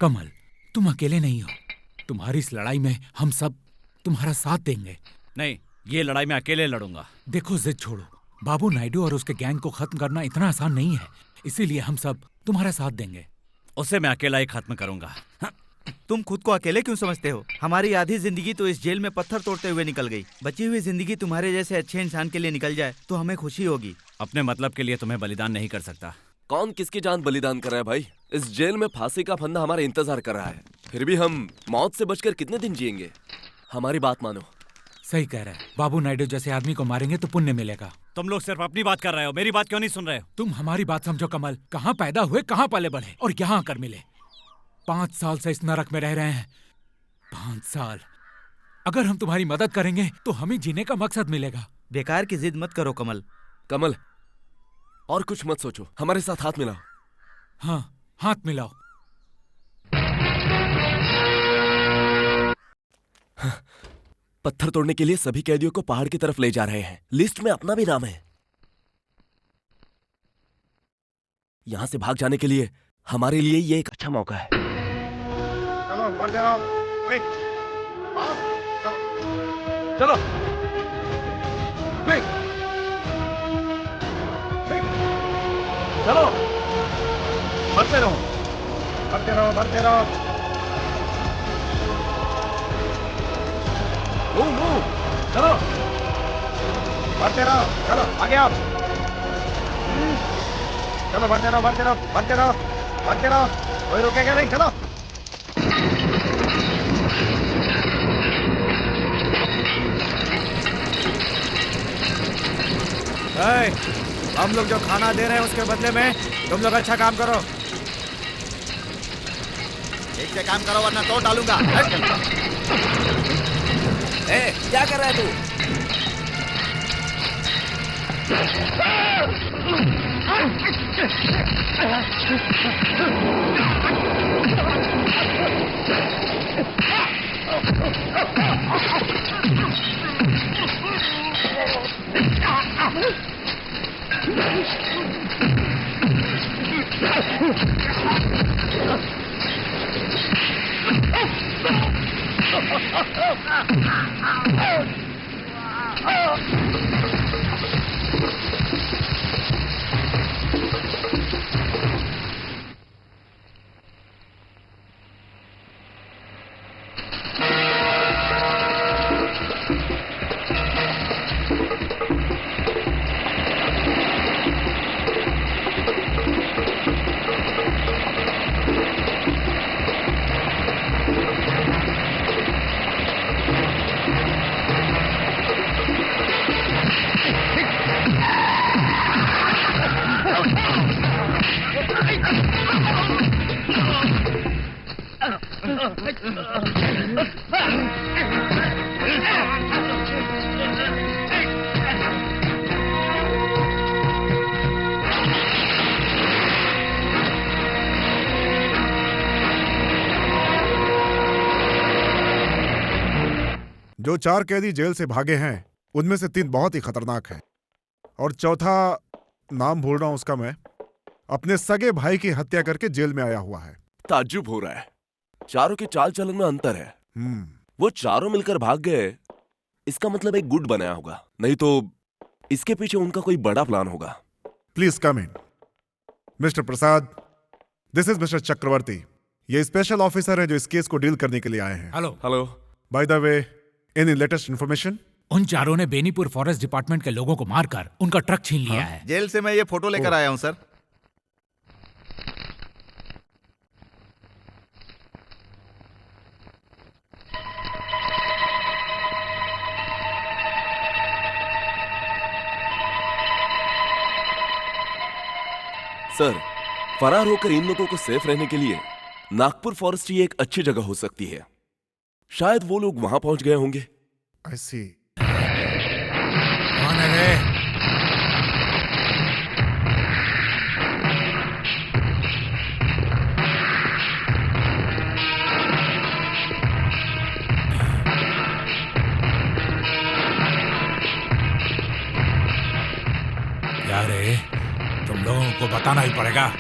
कमल, तुम अकेले नहीं हो। तुम्हारी इस लड़ाई में हम सब तुम्हारा साथ देंगे। नहीं, ये लड़ाई मैं अकेले लड़ूंगा। देखो, जिद छोड़ो। बाबू नायडू और उसके गैंग को खत्म करना इतना आसान नहीं है, इसीलिए हम सब तुम्हारा साथ देंगे। उसे मैं अकेला ही खत्म करूंगा। तुम खुद को अकेले क्यों समझते हो? हमारी आधी जिंदगी तो इस जेल में पत्थर तोड़ते हुए निकल गई। बची हुई जिंदगी तुम्हारे जैसे अच्छे इंसान के लिए निकल जाए तो हमें खुशी होगी। अपने मतलब के लिए तुम्हें बलिदान नहीं कर सकता। कौन किसकी जान बलिदान कर रहा है भाई? इस जेल में फांसी का फंदा हमारा इंतजार कर रहा है, फिर भी हम मौत से बचकर कितने दिन जिएंगे? हमारी बात मानो। सही कह रहा है। बाबू नायडू जैसे आदमी को मारेंगे तो पुण्य मिलेगा। तुम लोग सिर्फ अपनी बात कर रहे हो, मेरी बात क्यों नहीं सुन रहे हो? तुम हमारी बात समझो कमल। कहाँ पैदा हुए, कहाँ पले बढ़े और यहाँ आकर मिले। 5 साल से इस नरक में रह रहे हैं। 5 साल। अगर हम तुम्हारी मदद करेंगे तो हमें जीने का मकसद मिलेगा। बेकार की जिद मत करो कमल। कमल, और कुछ मत सोचो, हमारे साथ हाथ मिलाओ। हाँ, हाथ मिलाओ। पत्थर तोड़ने के लिए सभी कैदियों को पहाड़ की तरफ ले जा रहे हैं। लिस्ट में अपना भी नाम है। यहां से भाग जाने के लिए हमारे लिए ये एक अच्छा मौका है। चलो चलो, बढ़ते रहो, बढ़ते रहो, बढ़ते रहो। चलो, बढ़ते रहो, चलो आगे आओ। चलो बढ़ते रहो, बढ़ते रहो, बढ़ते रहो, बढ़ते रहो, कोई रुकेगा नहीं। चलो हम लोग जो खाना दे रहे हैं उसके बदले में तुम लोग अच्छा काम करो। ठीक से काम करो वरना तोड़ डालूंगा। क्या कर रहा है तू? जो 4 कैदी जेल से भागे हैं उनमें से 3 बहुत ही खतरनाक हैं और चौथा, नाम भूल रहा हूं उसका मैं, अपने सगे भाई की हत्या करके जेल में आया हुआ है। ताज्जुब हो रहा है, चारों के चाल चलन में अंतर है। वो चारों मिलकर भाग गए, इसका मतलब एक गुट बनाया होगा, नहीं तो इसके पीछे उनका कोई बड़ा प्लान होगा। Please come in. Mister Prasad, this is mister Chakravarti. ये स्पेशल ऑफिसर है जो इस केस को डील करने के लिए आए हैं। Hello. Hello. By the way, any latest information? उन चारों ने बेनीपुर फॉरेस्ट डिपार्टमेंट के लोगों को मारकर उनका ट्रक छीन लिया है। जेल से मैं ये फोटो लेकर आया हूं सर। सर, फरार होकर इन लोगों को सेफ रहने के लिए नागपुर फॉरेस्ट ही एक अच्छी जगह हो सकती है। शायद वो लोग वहां पहुंच गए होंगे। I see. कौन है रे? तुम लोगों को बताना ही पड़ेगा।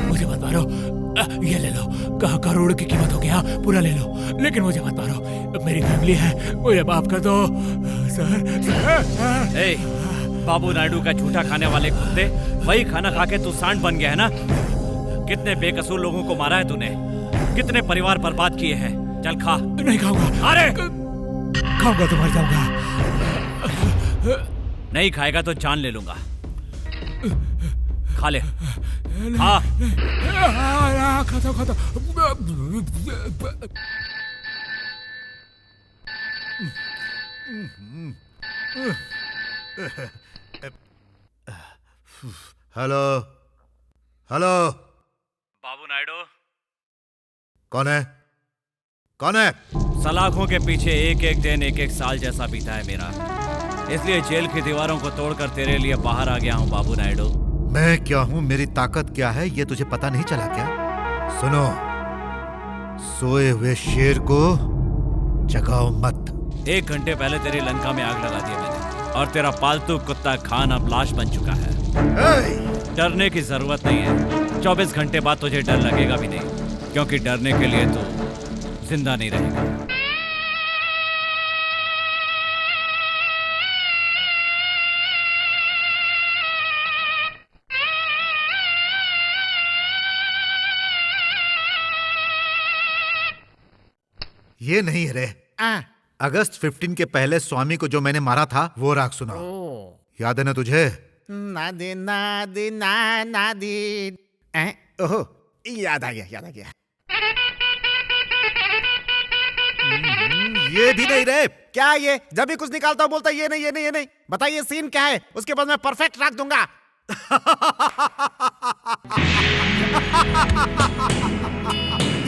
मुझे मत मारो, ये ले लो, करोड़ की कीमत हो गया, पूरा ले लो, लेकिन मुझे मत मारो, मेरी फैमिली है, मुझे माफ कर दो सर। ए, बाबू नायडू का झूठा खाने वाले कुत्ते, वही खाना खा के तू सांड बन गया है ना? कितने बेकसूर लोगों को मारा है तूने, कितने परिवार बर्बाद किए हैं। चल खा। नहीं खाऊंगा। अरे खाऊंगा तो मर जाऊंगा। नहीं खाएगा तो जान ले लूंगा। खा ले, खा। खाता। हेलो हेलो, बाबू नायडू कौन है? कौन है? सलाखों के पीछे एक एक दिन एक एक साल जैसा बीता है मेरा, इसलिए जेल की दीवारों को तोड़कर तेरे लिए बाहर आ गया हूँ बाबू नायडू। मैं क्या हूँ, मेरी ताकत क्या है, ये तुझे पता नहीं चला क्या? सुनो, सोए हुए शेर को जगाओ मत। 1 घंटे पहले तेरी लंका में आग लगा दी मैंने, और तेरा पालतू कुत्ता खान अब लाश बन चुका है। डरने की जरूरत नहीं है, 24 घंटे बाद तुझे डर लगेगा भी नहीं, क्योंकि डरने के लिए तो जिंदा नहीं रहेगा। ये नहीं है रे। अगस्त 15 के पहले स्वामी को जो मैंने मारा था वो राग सुनाओ। याद है ना तुझे? नादी नादी ना नादी। ओहो, याद आ गया। ये भी नहीं रे। क्या ये? जब भी कुछ निकालता हूँ बोलता ये नहीं। बताइए सीन क्या है, उसके बाद मैं परफेक्ट रख दूंगा।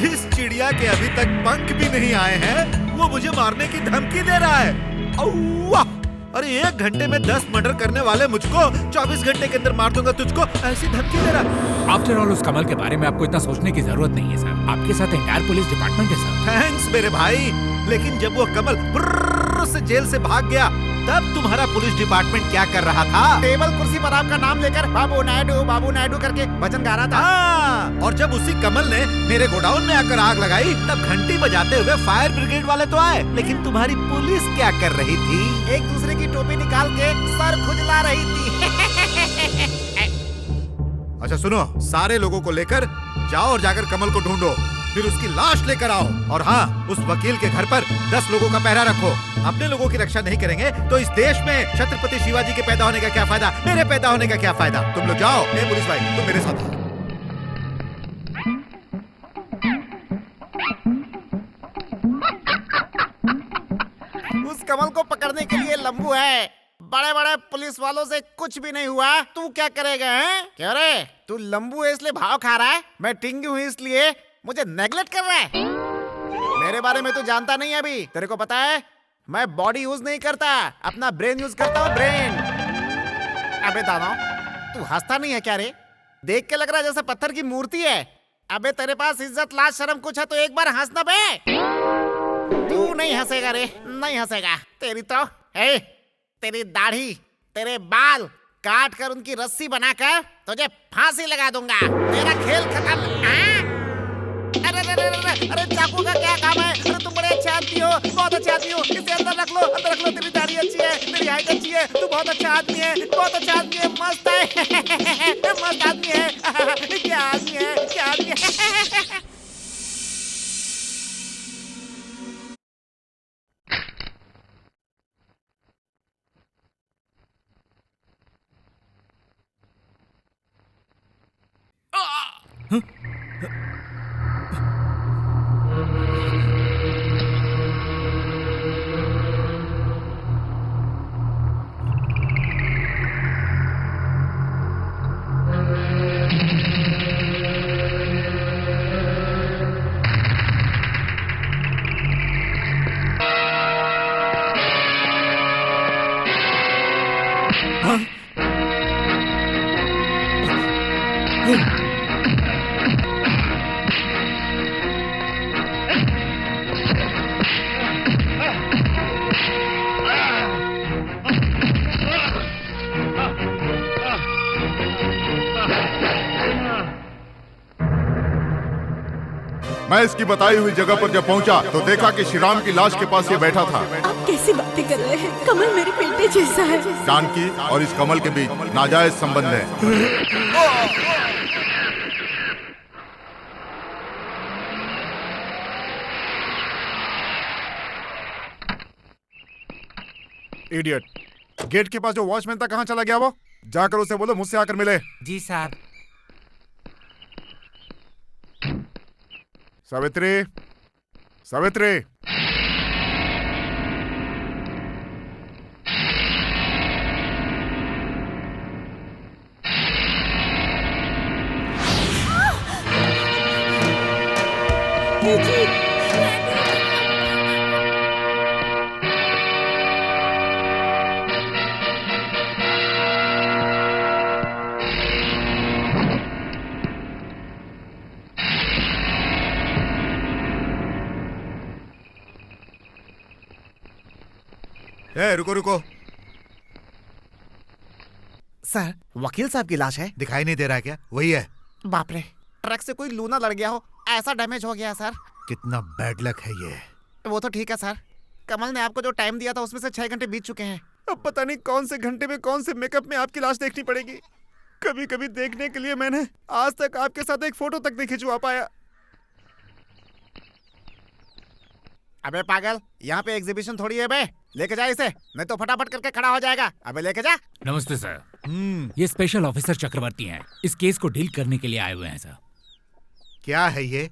जिस चिड़िया के अभी तक पंख भी नहीं आए हैं, वो मुझे मारने की धमकी दे रहा है। औवा! अरे 1 घंटे में 10 मर्डर करने वाले मुझको 24 घंटे के अंदर मार दूंगा तुझको, ऐसी धमकी दे रहा। आफ्टर ऑल उस कमल के बारे में आपको इतना सोचने की जरूरत नहीं है सर, आपके साथ एंटायर पुलिस डिपार्टमेंट है सर। थैंक्स मेरे भाई, लेकिन जब वो कमल ब्रर्र से जेल से भाग गया, तब तुम्हारा पुलिस डिपार्टमेंट क्या कर रहा था? टेबल कुर्सी पर आपका नाम लेकर बाबू नायडू करके भजन गा रहा था। हाँ, और जब उसी कमल ने मेरे गोडाउन में आकर आग लगाई, तब घंटी बजाते हुए फायर ब्रिगेड वाले तो आए, लेकिन तुम्हारी पुलिस क्या कर रही थी? एक दूसरे की टोपी निकाल के सर खुजला रही थी। अच्छा सुनो, सारे लोगों को लेकर जाओ और जाकर कमल को ढूंढो, फिर उसकी लाश लेकर आओ। और हाँ, उस वकील के घर पर 10 लोगों का पहरा रखो। अपने लोगों की रक्षा नहीं करेंगे तो इस देश में छत्रपति शिवाजी के पैदा होने का क्या फायदा, मेरे पैदा होने का क्या फायदा? तुम लोग जाओ। ए पुलिस भाई, तुम मेरे साथ आओ। उस कमल को पकड़ने के लिए लंबू है, बड़े बड़े पुलिस वालों से कुछ भी नहीं हुआ, तू क्या करेगा? हैं? क्या रे, तू लंबू है इसलिए भाव खा रहा है, मैं टिंगी हूँ इसलिए मुझे नेगलेक्ट कर रहा है। मेरे बारे में तो जानता नहीं है अभी, तेरे को पता है मैं बॉडी यूज नहीं करता, अपना ब्रेन यूज करता हूँ, ब्रेन। अबे दानव, तू हंसता नहीं है क्या रे? देख के लग रहा है जैसे पत्थर की मूर्ति है। अबे तेरे पास इज्जत लाज शर्म कुछ है तो एक बार हंसना बे। तू नहीं हंसेगा रे, नहीं हंसेगा। तेरी तो है, तेरी दाढ़ी, तेरे बाल काट कर उनकी रस्सी बनाकर तुझे फांसी लगा दूंगा। तेरा खेल खत्म। अरे अरे अरे अरे अरे चाकू का क्या काम है? अरे तुम बड़े अच्छे आदमी हो, बहुत अच्छे आदमी हो। इसे अंदर रख लो, अंदर रख लो। तेरी दाढ़ी अच्छी है, तेरी हाइट अच्छी है, तू बहुत अच्छा आदमी है, बहुत अच्छा आदमी है, मस्त है। मस्त आदमी है। क्या आदमी है, क्या आदमी है। मैं इसकी बताई हुई जगह पर जब पहुंचा तो देखा कि श्रीराम की लाश के पास ये बैठा था। आप कैसी बातें कर रहे हैं? कमल मेरे बेटे जैसा है। जानकी और इस कमल के बीच नाजायज संबंध है। इडियट, गेट के पास जो वॉचमैन था कहाँ चला गया वो? जाकर उसे बोलो मुझसे आकर मिले। जी साहब। सावित्री, सावित्री। रुको रुको। सर, वकील साहब की लाश है। दिखाई नहीं दे रहा है क्या? वही है। बाप रे, ट्रक से कोई लूना लड़ गया हो, ऐसा डैमेज हो गया सर। कितना बैड लक है ये। वो तो ठीक है सर, कमल ने आपको जो टाइम दिया था उसमें से 6 घंटे बीत चुके हैं। अब पता नहीं कौन से घंटे में कौन से मेकअप में आपकी लाश देखनी पड़ेगी। कभी कभी देखने के लिए मैंने आज तक आपके साथ एक फोटो तक नहीं खिंचवा पाया। अबे पागल, यहाँ पे एग्जीबिशन थोड़ी है बे। लेके जा इसे, नहीं तो फटाफट करके खड़ा हो जाएगा। अबे लेके जा। नमस्ते सर। ये स्पेशल ऑफिसर चक्रवर्ती हैं। इस केस को डील करने के लिए आए हुए हैं सर। क्या है ये?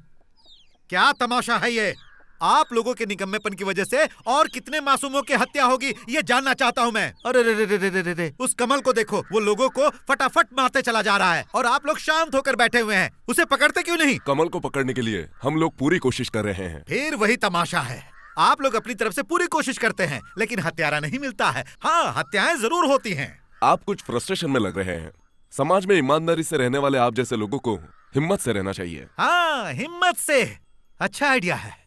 क्या तमाशा है ये? आप लोगों के निकम्मेपन की वजह से और कितने मासूमों की हत्या होगी ये जानना चाहता हूँ मैं। अरे रे रे रे रे रे रे, उस कमल को देखो, वो लोगों को फटाफट मारते चला जा रहा है और आप लोग शांत होकर बैठे हुए हैं। उसे पकड़ते क्यों नहीं? कमल को पकड़ने के लिए हम लोग पूरी कोशिश कर रहे हैं। फिर वही तमाशा है। आप लोग अपनी तरफ से पूरी कोशिश करते हैं लेकिन हत्यारा नहीं मिलता है। हाँ, हत्याएं जरूर होती हैं। आप कुछ फ्रस्ट्रेशन में लग रहे हैं। समाज में ईमानदारी से रहने वाले आप जैसे लोगों को हिम्मत से रहना चाहिए। हाँ, हिम्मत से। अच्छा आइडिया है।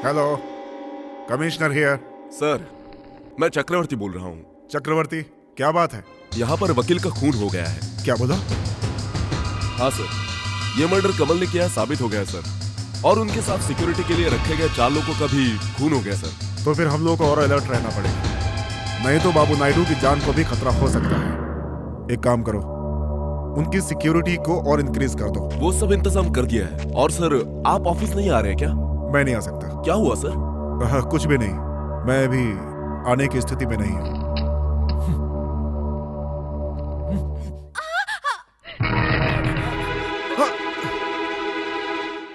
Hello, commissioner here. सर, मैं चक्रवर्ती बोल रहा हूँ। चक्रवर्ती, क्या बात है? यहाँ पर वकील का खून हो गया है। क्या बोला? हाँ सर, ये मर्डर कमल ने किया है, साबित हो गया है सर। और उनके साथ सिक्योरिटी के लिए रखे गए 4 लोगों का भी खून हो गया सर। तो फिर हम लोगों को और अलर्ट रहना पड़ेगा, नहीं तो बाबू नायडू की जान को भी खतरा हो सकता है। एक काम करो, उनकी सिक्योरिटी को और इंक्रीज कर दो। वो सब इंतजाम कर दिया है। और सर, आप ऑफिस नहीं आ रहे क्या? मैं नहीं आ सकता। क्या हुआ सर? कुछ भी नहीं, मैं अभी आने की स्थिति में नहीं हूँ।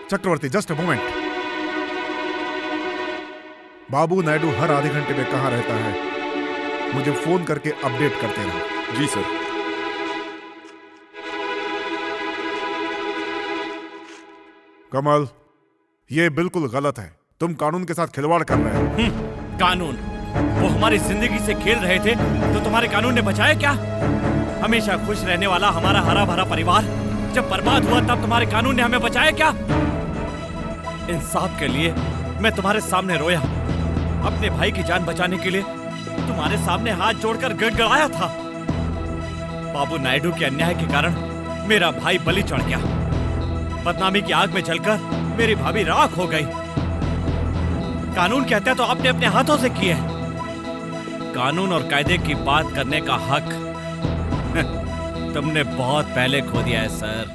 चक्रवर्ती, जस्ट अ मोमेंट। बाबू नायडू हर आधे घंटे में कहाँ रहता है, मुझे फोन करके अपडेट करते रहो। जी सर। कमल, ये बिल्कुल गलत है। तुम कानून के साथ खिलवाड़ कर रहे हो। कानून? वो हमारी जिंदगी से खेल रहे थे तो तुम्हारे कानून ने बचाया क्या? हमेशा खुश रहने वाला हमारा हरा भरा परिवार जब बर्बाद हुआ तब तुम्हारे कानून ने हमें बचाया क्या? इंसाफ के लिए मैं तुम्हारे सामने रोया, अपने भाई की जान बचाने के लिए तुम्हारे सामने हाथ जोड़कर गिड़गिड़ाया था। बाबू नायडू के अन्याय के कारण मेरा भाई बलि चढ़ गया। बदनामी की आग में जलकर मेरी भाभी राख हो गई। कानून की हत्या तो आपने अपने हाथों से की है। कानून और कायदे की बात करने का हक तुमने बहुत पहले खो दिया है sir.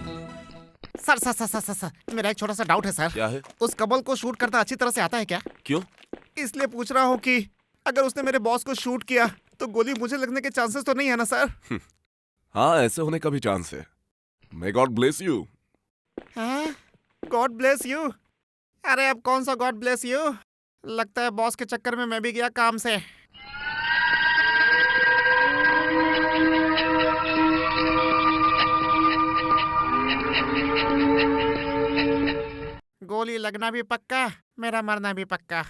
Sir sir sir sir sir, sir मेरा एक छोटा सा डाउट है सर। क्या है? उस कमल को शूट करना अच्छी तरह से आता है क्या? क्यों? इसलिए पूछ रहा हूँ कि अगर उसने मेरे बॉस को शूट किया तो गोली मुझे लगने के चांसेस तो नहीं है ना सर? हाँ, ऐसे होने का भी चांस है। May God bless you. God bless you? अरे अब कौन सा गॉड ब्लेस यू? लगता है बॉस के चक्कर में मैं भी गया काम से। गोली लगना भी पक्का, मेरा मरना भी पक्का।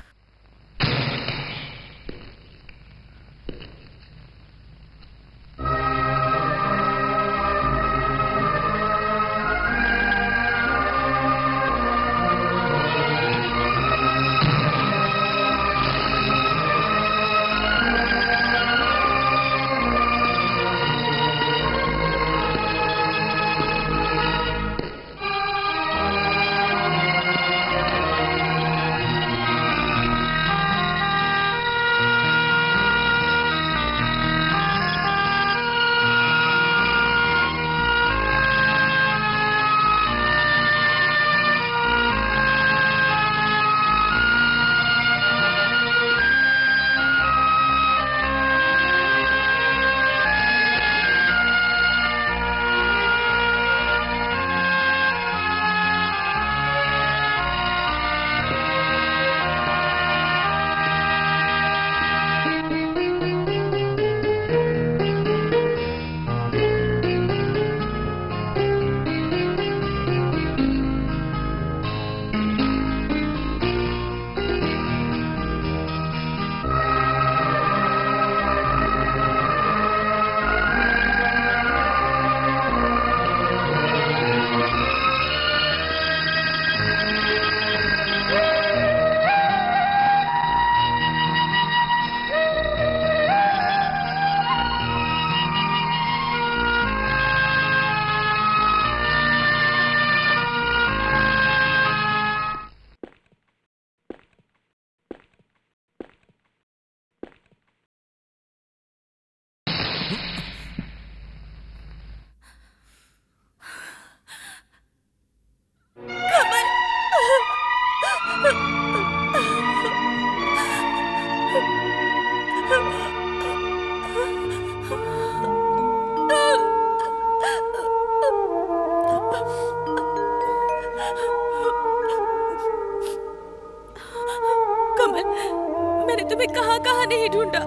तुम्हें कहाँ कहाँ नहीं ढूंढा।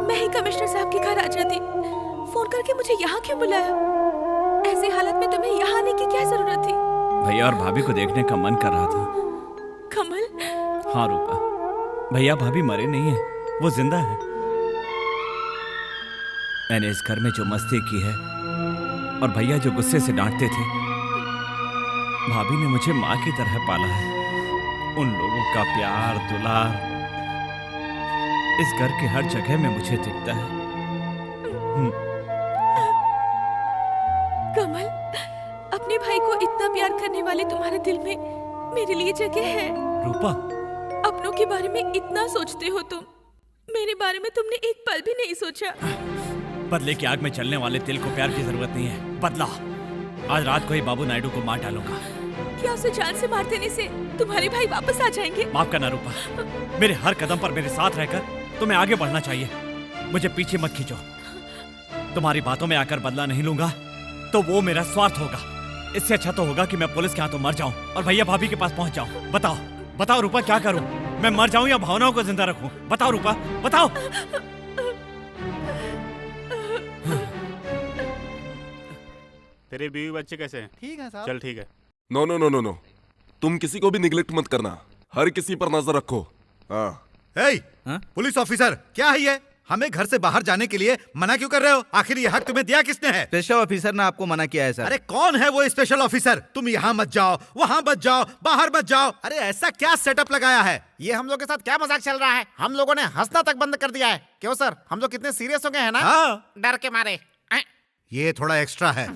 मैं ही कमिश्नर साहब के घर आ जाती। फोन करके मुझे यहाँ क्यों बुलाया? ऐसी हालत में तुम्हें यहाँ आने की क्या जरूरत थी? भैया और भाभी को देखने का मन कर रहा था। कमल? हाँ रूपा, भैया भाभी मरे नहीं है, वो जिंदा है। मैंने इस घर में जो मस्ती की है और भैया जो गुस्से से डांटते थे, भाभी ने मुझे माँ की तरह पाला है। उन लोगों का प्यार दुलार इस घर के हर जगह में मुझे दिखता है। कमल, अपने भाई को इतना प्यार करने वाले तुम्हारे दिल में मेरे लिए जगह है। रूपा, अपनों के बारे में इतना सोचते हो तुम, मेरे बारे में तुमने एक पल भी नहीं सोचा। बदले की आग में चलने वाले तिल को प्यार की जरूरत नहीं है। बदला आज रात को ही बाबू नायडू को मार डालूंगा। क्या उसे जान से मार देने से तुम्हारे भाई वापस आ जाएंगे? माफ करना रूपा, मेरे हर कदम पर मेरे साथ रहकर तुम्हें आगे बढ़ना चाहिए। मुझे पीछे मत खींचो। तुम्हारी बातों में आकर बदला नहीं लूंगा तो वो मेरा स्वार्थ होगा। इससे अच्छा तो होगा कि मैं पुलिस के हाथों मर जाऊं और भैया भाभी के पास पहुंच जाऊं। बताओ बताओ रूपा, क्या करूं? मैं मर जाऊं या भावनाओं को जिंदा रखूं? बताओ रूपा, बताओ। तेरे बीवी बच्चे कैसे हैं? ठीक है साहब। चल ठीक है। No no no no no, तुम किसी को भी निगलेक्ट मत करना, हर किसी पर नजर रखो। हाँ। हे, पुलिस ऑफिसर, क्या है ये? हमें घर से बाहर जाने के लिए मना क्यों कर रहे हो? आखिर ये हक तुम्हें दिया किसने है? स्पेशल ऑफिसर ने आपको मना किया है सर। अरे कौन है वो स्पेशल ऑफिसर? तुम यहाँ मत जाओ, वहाँ मत जाओ, बाहर मत जाओ। अरे ऐसा क्या सेटअप लगाया है? ये हम लोग के साथ क्या मजाक चल रहा है? हम लोगों ने हंसना तक बंद कर दिया है। क्यों सर, हम लोग कितने सीरियस हो गए हैं ना? हाँ। डर के मारे। ये थोड़ा एक्स्ट्रा है।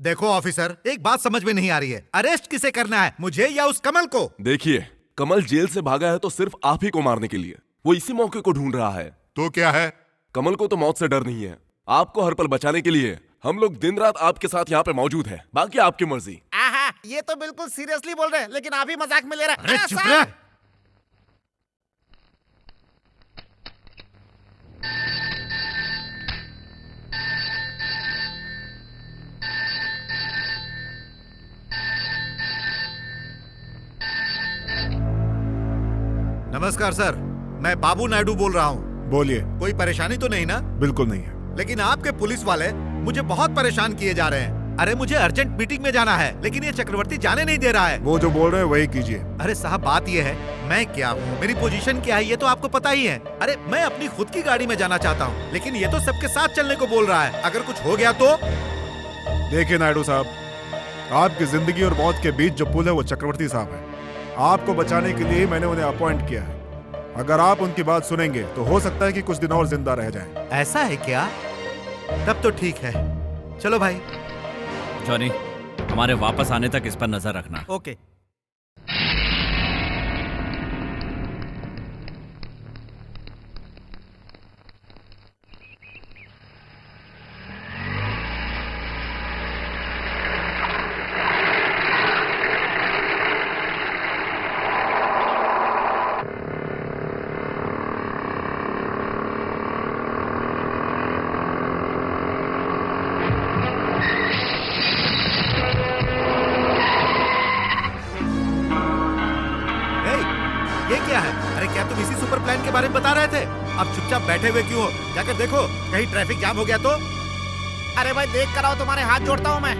देखो ऑफिसर, एक बात समझ में नहीं आ रही है, अरेस्ट किसे करना है, मुझे या उस कमल को? देखिए, कमल जेल से भागा है तो सिर्फ आप ही को मारने के लिए। वो इसी मौके को ढूंढ रहा है। तो क्या है? कमल को तो मौत से डर नहीं है। आपको हर पल बचाने के लिए हम लोग दिन रात आपके साथ यहाँ पे मौजूद हैं। बाकी आपकी मर्जी। आहा, ये तो बिल्कुल सीरियसली बोल रहे हैं, लेकिन आप ही मजाक में ले रहे हैं। अरे चुप रह। नमस्कार सर, मैं बाबू नायडू बोल रहा हूँ। बोलिए। कोई परेशानी तो नहीं ना? बिल्कुल नहीं है। लेकिन आपके पुलिस वाले मुझे बहुत परेशान किए जा रहे हैं। अरे मुझे अर्जेंट मीटिंग में जाना है, लेकिन ये चक्रवर्ती जाने नहीं दे रहा है। वो जो बोल रहे हैं वही कीजिए। अरे साहब, बात ये है, मैं क्या हूँ, मेरी पोजीशन क्या है, ये तो आपको पता ही है। अरे मैं अपनी खुद की गाड़ी में जाना चाहता हूँ, लेकिन ये तो सबके साथ चलने को बोल रहा है। अगर कुछ हो गया तो? देखिए नायडू साहब, आपकी जिंदगी और मौत के बीच जो पुल है वो चक्रवर्ती साहब है। आपको बचाने के लिए ही मैंने उन्हें अपॉइंट किया है। अगर आप उनकी बात सुनेंगे तो हो सकता है कि कुछ दिन और जिंदा रह जाएं। ऐसा है क्या? तब तो ठीक है, चलो भाई। जॉनी, हमारे वापस आने तक इस पर नजर रखना। ओके। ये क्या है? अरे क्या तुम इसी सुपर प्लान के बारे में बता रहे थे? अब चुपचाप बैठे हुए क्यों हो? जाकर देखो, कहीं ट्रैफिक जाम हो गया तो? अरे भाई देख कर आओ, तुम्हारे हाथ जोड़ता हूँ मैं।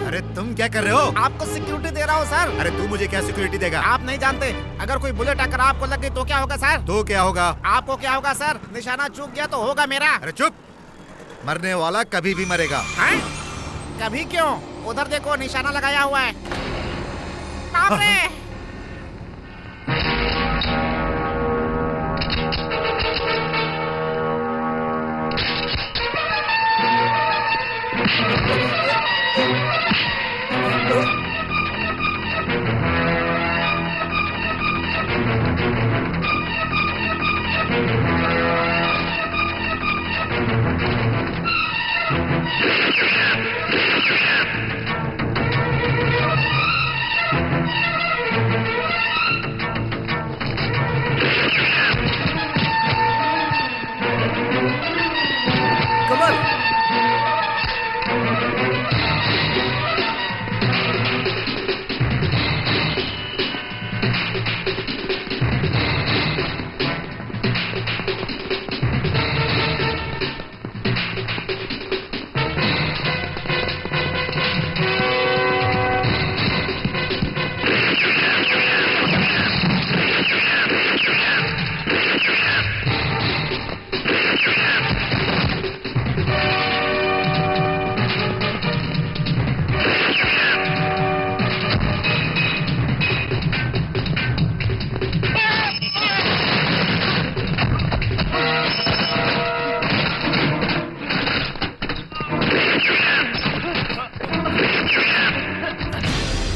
अरे तुम क्या कर रहे हो? आपको सिक्योरिटी दे रहा हूँ सर। अरे तू मुझे क्या सिक्योरिटी देगा? आप नहीं जानते, अगर कोई बुलेट आकर आपको लग गई तो क्या होगा सर? तो क्या होगा? आपको क्या होगा सर? निशाना चूक गया तो होगा मेरा। अरे चुप, मरने वाला कभी भी मरेगा। हैं? कभी क्यों? उधर देखो, निशाना लगाया हुआ है। बाप रे!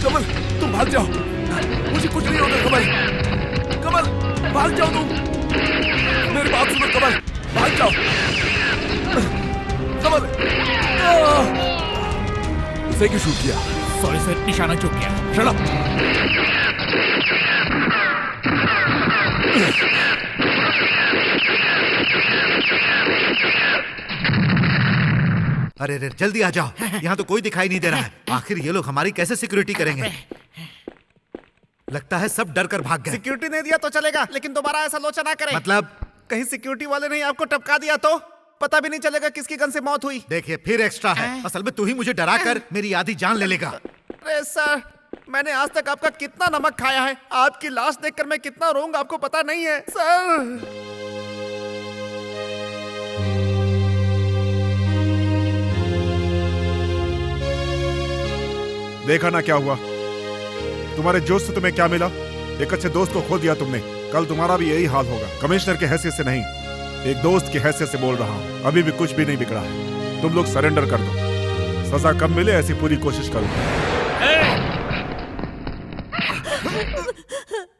कमल, तुम भाग जाओ, मुझे कुछ नहीं होगा। कमल, कमल, भाग जाओ तुम। मेरी बात सुनो कमल, भाग जाओ। कमल, उसे क्यों शूट किया? सॉरी सर, निशाना चूक गया। Shut up. अरे रे, जल्दी आ जाओ, यहाँ तो कोई दिखाई नहीं दे रहा है। आखिर ये लोग हमारी कैसे सिक्योरिटी करेंगे? लगता है सब डर कर भाग गए। सिक्योरिटी नहीं दिया तो चलेगा, लेकिन दोबारा ऐसा लोचा ना करें। मतलब? कहीं सिक्योरिटी वाले ने आपको टपका दिया तो? पता भी नहीं चलेगा किसकी गन से मौत हुई। देखिए फिर एक्स्ट्रा है। असल में तू ही मुझे डरा कर मेरी आधी जान ले लेगा। अरे सर, मैंने आज तक आपका कितना नमक खाया है, आपकी लाश देखकर मैं कितना रोऊंगा आपको पता नहीं है सर। देखा ना क्या हुआ, तुम्हारे जोश से तुम्हें क्या मिला? एक अच्छे दोस्त को खो दिया तुमने, कल तुम्हारा भी यही हाल होगा। कमिश्नर के हैसियत से नहीं, एक दोस्त की हैसियत से बोल रहा हूँ। अभी भी कुछ भी नहीं बिगड़ा है, तुम लोग सरेंडर कर दो। सजा कम मिले ऐसी पूरी कोशिश करो।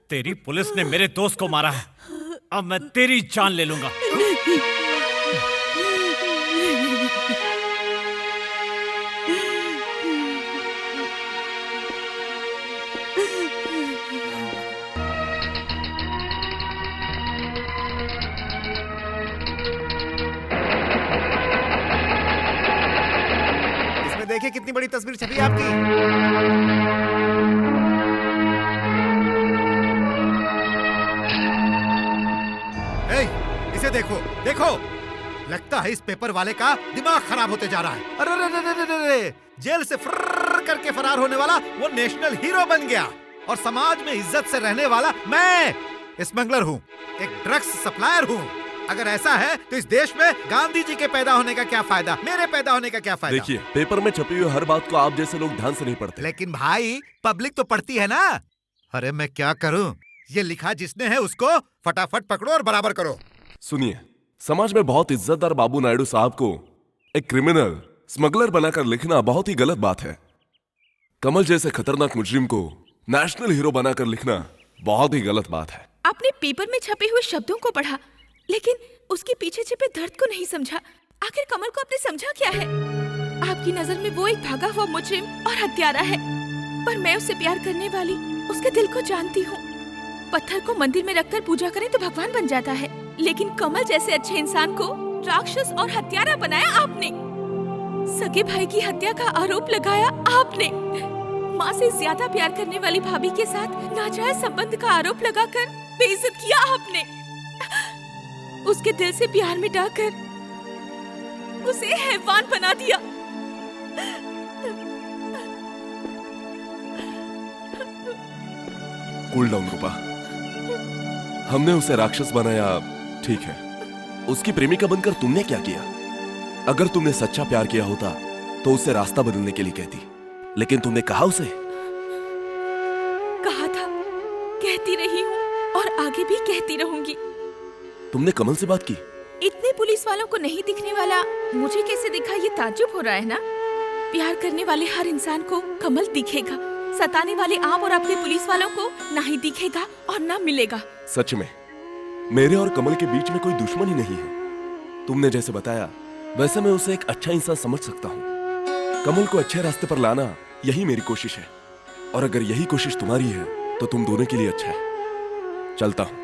तेरी पुलिस ने मेरे दोस्त को मारा है, अब मैं तेरी जान ले लूंगा। इसमें देखिए कितनी बड़ी तस्वीर छपी है आपकी। इसे देखो देखो, लगता है इस पेपर वाले का दिमाग खराब होते जा रहा है। अरे रे रे रे रे रे, जेल से फर्र करके फरार होने वाला वो नेशनल हीरो बन गया, और समाज में इज्जत से रहने वाला मैं स्मगलर हूँ, एक ड्रग्स सप्लायर हूँ। अगर ऐसा है तो इस देश में गांधी जी के पैदा होने का क्या फायदा, मेरे पैदा होने का क्या फायदा? देखिए, पेपर में छपी हुई हर बात को आप जैसे लोग ध्यान से नहीं पढ़ते। लेकिन भाई पब्लिक तो पढ़ती है ना। अरे मैं क्या करूँ, ये लिखा जिसने है उसको फटाफट पकड़ो और बराबर करो। सुनिए, समाज में बहुत इज्जतदार बाबू नायडू साहब को एक क्रिमिनल स्मगलर बनाकर लिखना बहुत ही गलत बात है। कमल जैसे खतरनाक मुजरिम को नेशनल हीरो बनाकर लिखना बहुत ही गलत बात है। आपने पेपर में छपे हुए शब्दों को पढ़ा, लेकिन उसके पीछे छिपे दर्द को नहीं समझा। आखिर कमल को आपने समझा क्या है? आपकी नजर में वो एक भागा हुआ मुजरिम और हत्यारा है, पर मैं उससे प्यार करने वाली उसके दिल को जानती हूँ। पत्थर को मंदिर में रखकर पूजा करें तो भगवान बन जाता है, लेकिन कमल जैसे अच्छे इंसान को राक्षस और हत्यारा बनाया आपने। सगे भाई की हत्या का आरोप लगाया आपने। माँ से ज्यादा प्यार करने वाली भाभी के साथ नाजायज संबंध का आरोप लगाकर बेइज्जत किया आपने। उसके दिल से प्यार मिटाकर उसे हैवान बना दिया। कूल डाउन रूपा, हमने उसे राक्षस बनाया, ठीक है। उसकी प्रेमिका बनकर तुमने क्या किया? अगर तुमने सच्चा प्यार किया होता तो उसे रास्ता बदलने के लिए कहती, लेकिन तुमने कहा उसे? कहा था, कहती रही हूँ और आगे भी कहती रहूंगी। तुमने कमल से बात की? इतने पुलिस वालों को नहीं दिखने वाला मुझे कैसे दिखा, ये ताज्जुब हो रहा है ना। प्यार करने वाले हर इंसान को कमल दिखेगा, सताने वाले आप और आपके पुलिस वालों को ना ही दिखेगा और ना मिलेगा। सच में मेरे और कमल के बीच में कोई दुश्मनी नहीं है। तुमने जैसे बताया वैसे मैं उसे एक अच्छा इंसान समझ सकता हूँ। कमल को अच्छे रास्ते पर लाना यही मेरी कोशिश है, और अगर यही कोशिश तुम्हारी है तो तुम दोनों के लिए अच्छा है। चलता हूँ।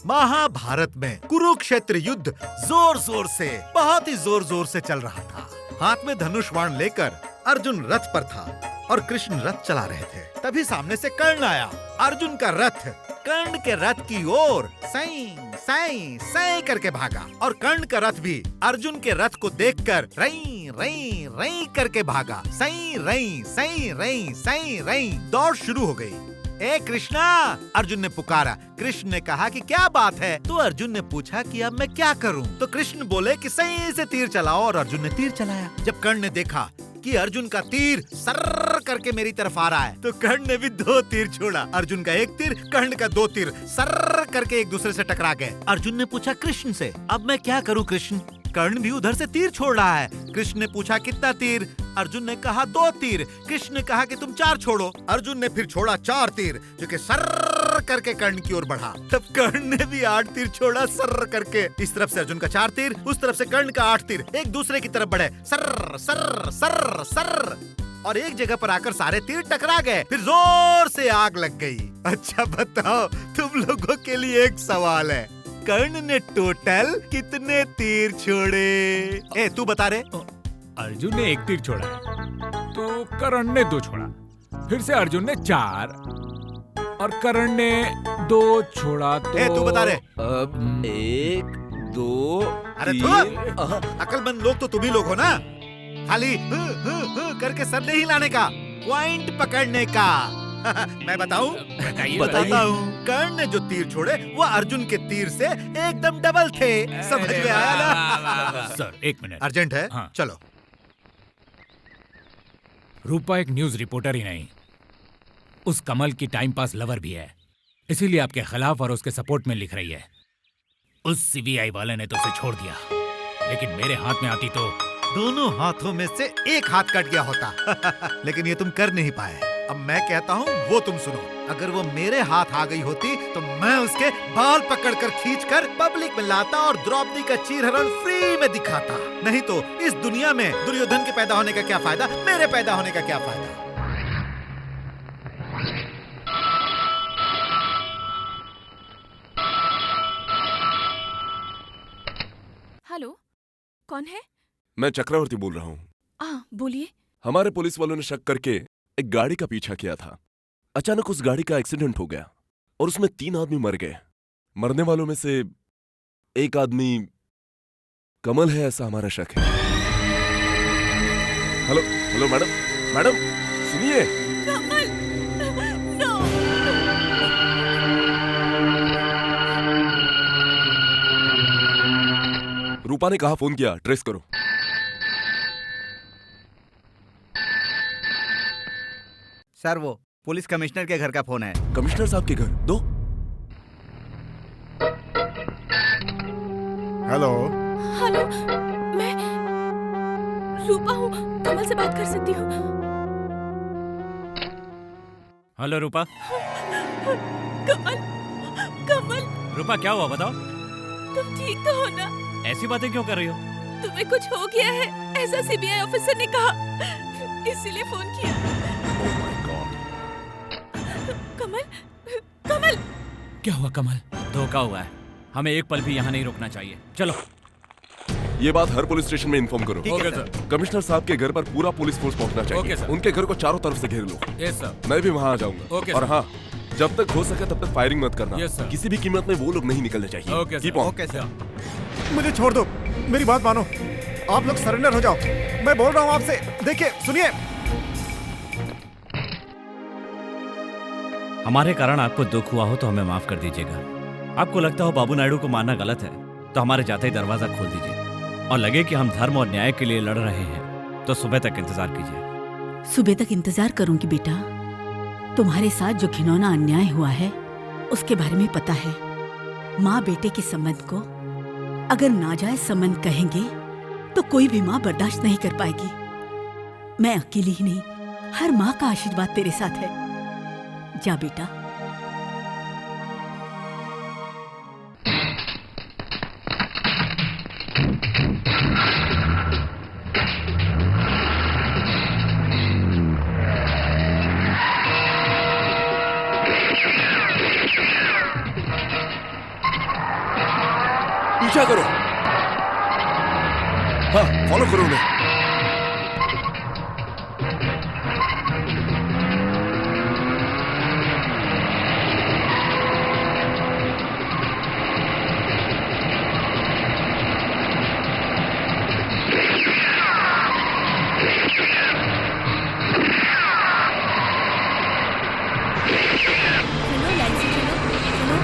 महाभारत में कुरुक्षेत्र युद्ध जोर जोर से, बहुत ही जोर जोर से चल रहा था। हाथ में धनुष बाण लेकर अर्जुन रथ पर था और कृष्ण रथ चला रहे थे। तभी सामने से कर्ण आया। अर्जुन का रथ कर्ण के रथ की ओर सई सई सई करके भागा, और कर्ण का रथ भी अर्जुन के रथ को देखकर रई रई रई करके भागा। सई रई सई रई सई रई। दौड़ शुरू हो गई। ए कृष्णा, अर्जुन ने पुकारा। कृष्ण ने कहा कि क्या बात है? तो अर्जुन ने पूछा कि अब मैं क्या करूं? तो कृष्ण बोले कि सही से तीर चलाओ, और अर्जुन ने तीर चलाया। जब कर्ण ने देखा कि अर्जुन का तीर सर्र करके मेरी तरफ आ रहा है, तो कर्ण ने भी 2 तीर छोड़ा। अर्जुन का 1 तीर, कर्ण का 2 तीर सर्र करके एक दूसरे से टकरा गए। अर्जुन ने पूछा कृष्ण से, अब मैं क्या करूं कृष्ण? कर्ण भी उधर से तीर छोड़ रहा है। कृष्ण ने पूछा कितना तीर? अर्जुन ने कहा 2 तीर। कृष्ण ने कहा कि तुम 4 छोड़ो। अर्जुन ने फिर छोड़ा 4 तीर, जो कि सर्र करके कर्ण की ओर बढ़ा। तब कर्ण ने भी 8 तीर छोड़ा सर्र करके। इस तरफ से अर्जुन का 4 तीर, उस तरफ से कर्ण का 8 तीर एक दूसरे की तरफ बढ़े, सर्र सर्र सर्र सर्र, और एक जगह पर आकर सारे तीर टकरा गए। फिर जोर से आग लग गई। अच्छा बताओ, तुम लोगों के लिए एक सवाल है, कर्ण ने टोटल कितने तीर छोड़े? ए तू बता रे। अर्जुन ने 1 तीर छोड़ा है। तो करण ने 2 छोड़ा, फिर से अर्जुन ने 4 और करण ने 2 छोड़ा तो तू बता रे। अब 1 2 अरे अकलमंद लोग तो तुम ही लोग हो ना, खाली करके सर नहीं हिलाने का, पॉइंट पकड़ने का। मैं बताऊं? बताता हूँ। कर्ण ने जो तीर छोड़े वो अर्जुन के तीर से एकदम डबल थे। समझ में आया ना? सर 1 मिनट, अर्जेंट है। हाँ। चलो। रूपा एक न्यूज रिपोर्टर ही नहीं, उस कमल की टाइम पास लवर भी है, इसीलिए आपके खिलाफ और उसके सपोर्ट में लिख रही है। उस सीबीआई वाले ने तो उसे छोड़ दिया, लेकिन मेरे हाथ में आती तो दोनों हाथों में से एक हाथ कट गया होता। लेकिन ये तुम कर नहीं पाए। अब मैं कहता हूँ वो तुम सुनो। अगर वो मेरे हाथ आ गई होती तो मैं उसके बाल पकड़कर खींचकर पब्लिक में लाता और द्रौपदी का चीरहरण फ्री में दिखाता। नहीं तो इस दुनिया में दुर्योधन के पैदा होने का क्या फायदा, मेरे पैदा होने का क्या फायदा। हेलो, कौन है? मैं चक्रवर्ती बोल रहा हूँ। बोलिए। हमारे पुलिस वालों ने शक करके एक गाड़ी का पीछा किया था। अचानक उस गाड़ी का एक्सीडेंट हो गया और उसमें 3 आदमी मर गए। मरने वालों में से एक आदमी कमल है, ऐसा हमारा शक है। हेलो हेलो मैडम, मैडम सुनिए। कमल, नो। रूपा ने कहा फोन किया, ट्रेस करो। सर वो पुलिस कमिश्नर के घर का फोन है। कमिश्नर साहब के घर दो। हेलो। हेलो, मैं रूपा हूँ, कमल से बात कर सकती हूँ? हेलो रूपा। कमल, कमल। रूपा क्या हुआ बताओ? तुम ठीक तो हो ना? ऐसी बातें क्यों कर रही हो? तुम्हें कुछ हो गया है ऐसा सीबीआई ऑफिसर ने कहा, इसीलिए फोन किया। Oh my god. Kamal, Kamal. क्या हुआ कमल? धोखा हुआ है, हमें एक पल भी यहाँ नहीं रुकना चाहिए। चलो। ये बात हर पुलिस स्टेशन में इन्फॉर्म करो। Okay sir. कमिश्नर साहब के घर पर पूरा पुलिस फोर्स पहुंचना चाहिए। Okay sir. उनके घर को चारों तरफ से घेर लो। Yes sir. मैं भी वहां आ जाऊंगा। ओके और सर। हाँ, जब तक हो सके तब तक फायरिंग मत करना। Yes sir. किसी भी कीमत में वो लोग नहीं निकलने चाहिए। Okay Keep sir. on। Okay sir. मुझे छोड़ दो, मेरी बात मानो। आप लोग सरेंडर हो जाओ। मैं बोल रहा हूँ आपसे। देखिए, सुनिए। हमारे कारण आपको दुख हुआ हो तो हमें माफ कर दीजिएगा। आपको लगता हो बाबू नायडू को मारना गलत है तो हमारे जाते ही दरवाजा खोल दीजिए। और लगे कि हम धर्म और न्याय के लिए लड़ रहे हैं तो सुबह तक इंतजार कीजिए। सुबह तक इंतजार करूंगी बेटा। तुम्हारे साथ जो घिनौना अन्याय हुआ है उसके बारे में पता है। माँ बेटे के संबंध को अगर नाजायज संबंध कहेंगे तो कोई भी माँ बर्दाश्त नहीं कर पाएगी। मैं अकेली ही नहीं, हर माँ का आशीर्वाद तेरे साथ है। जा बेटा। पीछा करो। हाँ, फॉलो करो उन्हें। चलो लाइन से चलो, चलो।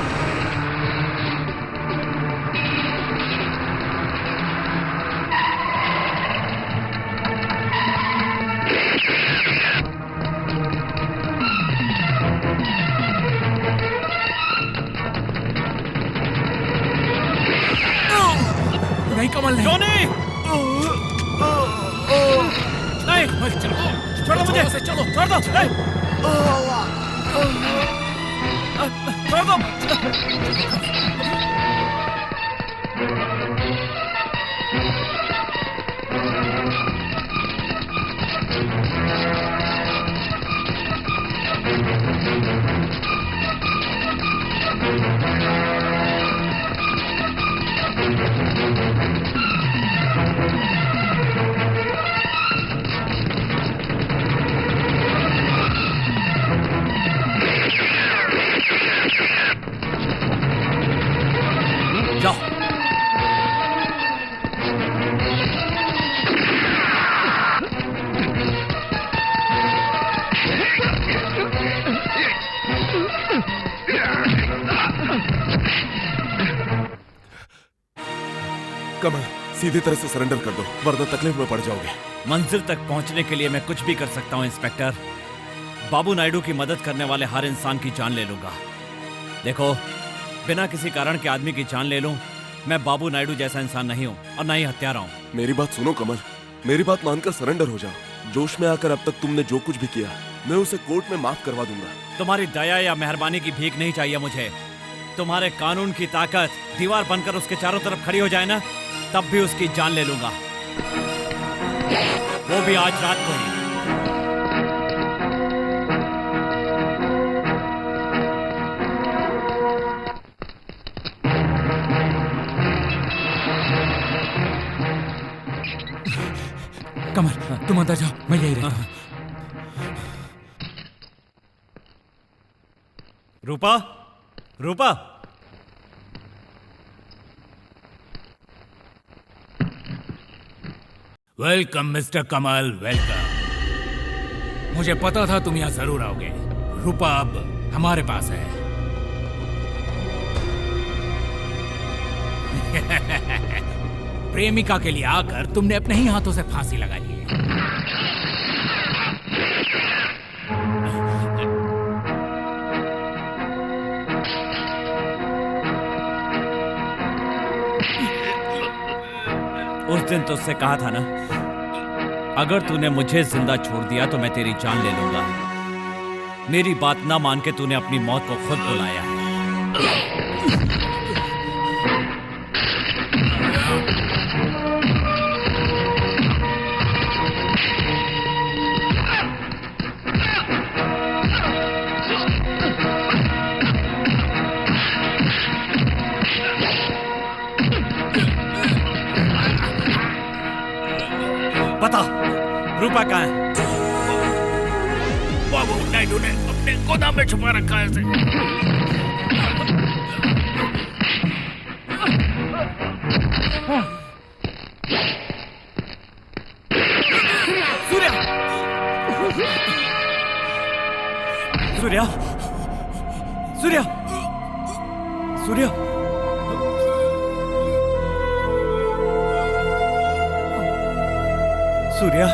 नहीं कमल नहीं। जॉनी! नहीं, चलो, छोड़ो मुझे। चलो। छोड़ दो। नहीं। छोड़ दो। कमल, सीधी तरह से सरेंडर कर दो, वरना तकलीफ में पड़ जाओगे। मंजिल तक पहुंचने के लिए मैं कुछ भी कर सकता हूं इंस्पेक्टर। बाबू नायडू की मदद करने वाले हर इंसान की जान ले लूंगा। देखो, बिना किसी कारण के आदमी की जान ले लूं, मैं बाबू नायडू जैसा इंसान नहीं हूं और ना ही हत्यारा हूं। मेरी बात सुनो कमल, मेरी बात मानकर सरेंडर हो जाओ। जोश में आकर अब तक तुमने जो कुछ भी किया, मैं उसे कोर्ट में माफ करवा दूंगा। तुम्हारी दया या मेहरबानी की भीख नहीं चाहिए मुझे। तुम्हारे कानून की ताकत दीवार बनकर उसके चारों तरफ खड़ी हो जाए ना, तब भी उसकी जान ले लूंगा, वो भी आज रात को ही। कमल, तुम अंदर जाओ, मैं यही रहता हूं। रूपा, रूपा, वेलकम मिस्टर कमल, वेलकम। मुझे पता था तुम यहां जरूर आओगे। रूपा अब हमारे पास है। प्रेमिका के लिए आकर तुमने अपने ही हाथों से फांसी लगा ली है। उस दिन तो उससे कहा था ना, अगर तूने मुझे जिंदा छोड़ दिया तो मैं तेरी जान ले लूंगा। मेरी बात ना मान के तूने अपनी मौत को खुद बुलाया है। बता, रूपा कहाँ है? बाबू नायडू ने अपने गोदाम में छुपा रखा है इसे। सूर्या, सूर्या, सूर्या, सूर्या,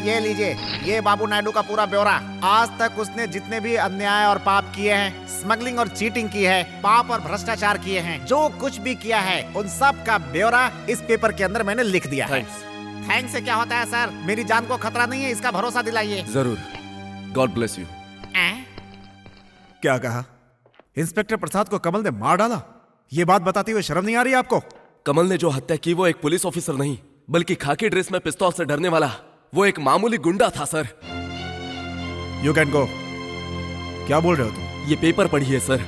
ये लीजिए, ये बाबू नायडू का पूरा ब्यौरा। आज तक उसने जितने भी अन्याय और पाप किए हैं, स्मगलिंग और चीटिंग की है, पाप और भ्रष्टाचार किए हैं, जो कुछ भी किया है, उन सब का ब्यौरा इस पेपर के अंदर मैंने लिख दिया है। थैंक्स से क्या होता है सर, मेरी जान को खतरा नहीं है, इसका भरोसा दिलाइए। जरूर, गॉड ब्लेस यू। क्या कहा? इंस्पेक्टर प्रसाद को कमल ने मार डाला? ये बात बताते हुए शर्म नहीं आ रही आपको? कमल ने जो हत्या की वो एक पुलिस ऑफिसर नहीं, बल्कि खाकी ड्रेस में पिस्तौल से डरने वाला वो एक मामूली गुंडा था सर। You can go. क्या बोल रहे हो तुम? ये पेपर पढ़िए सर,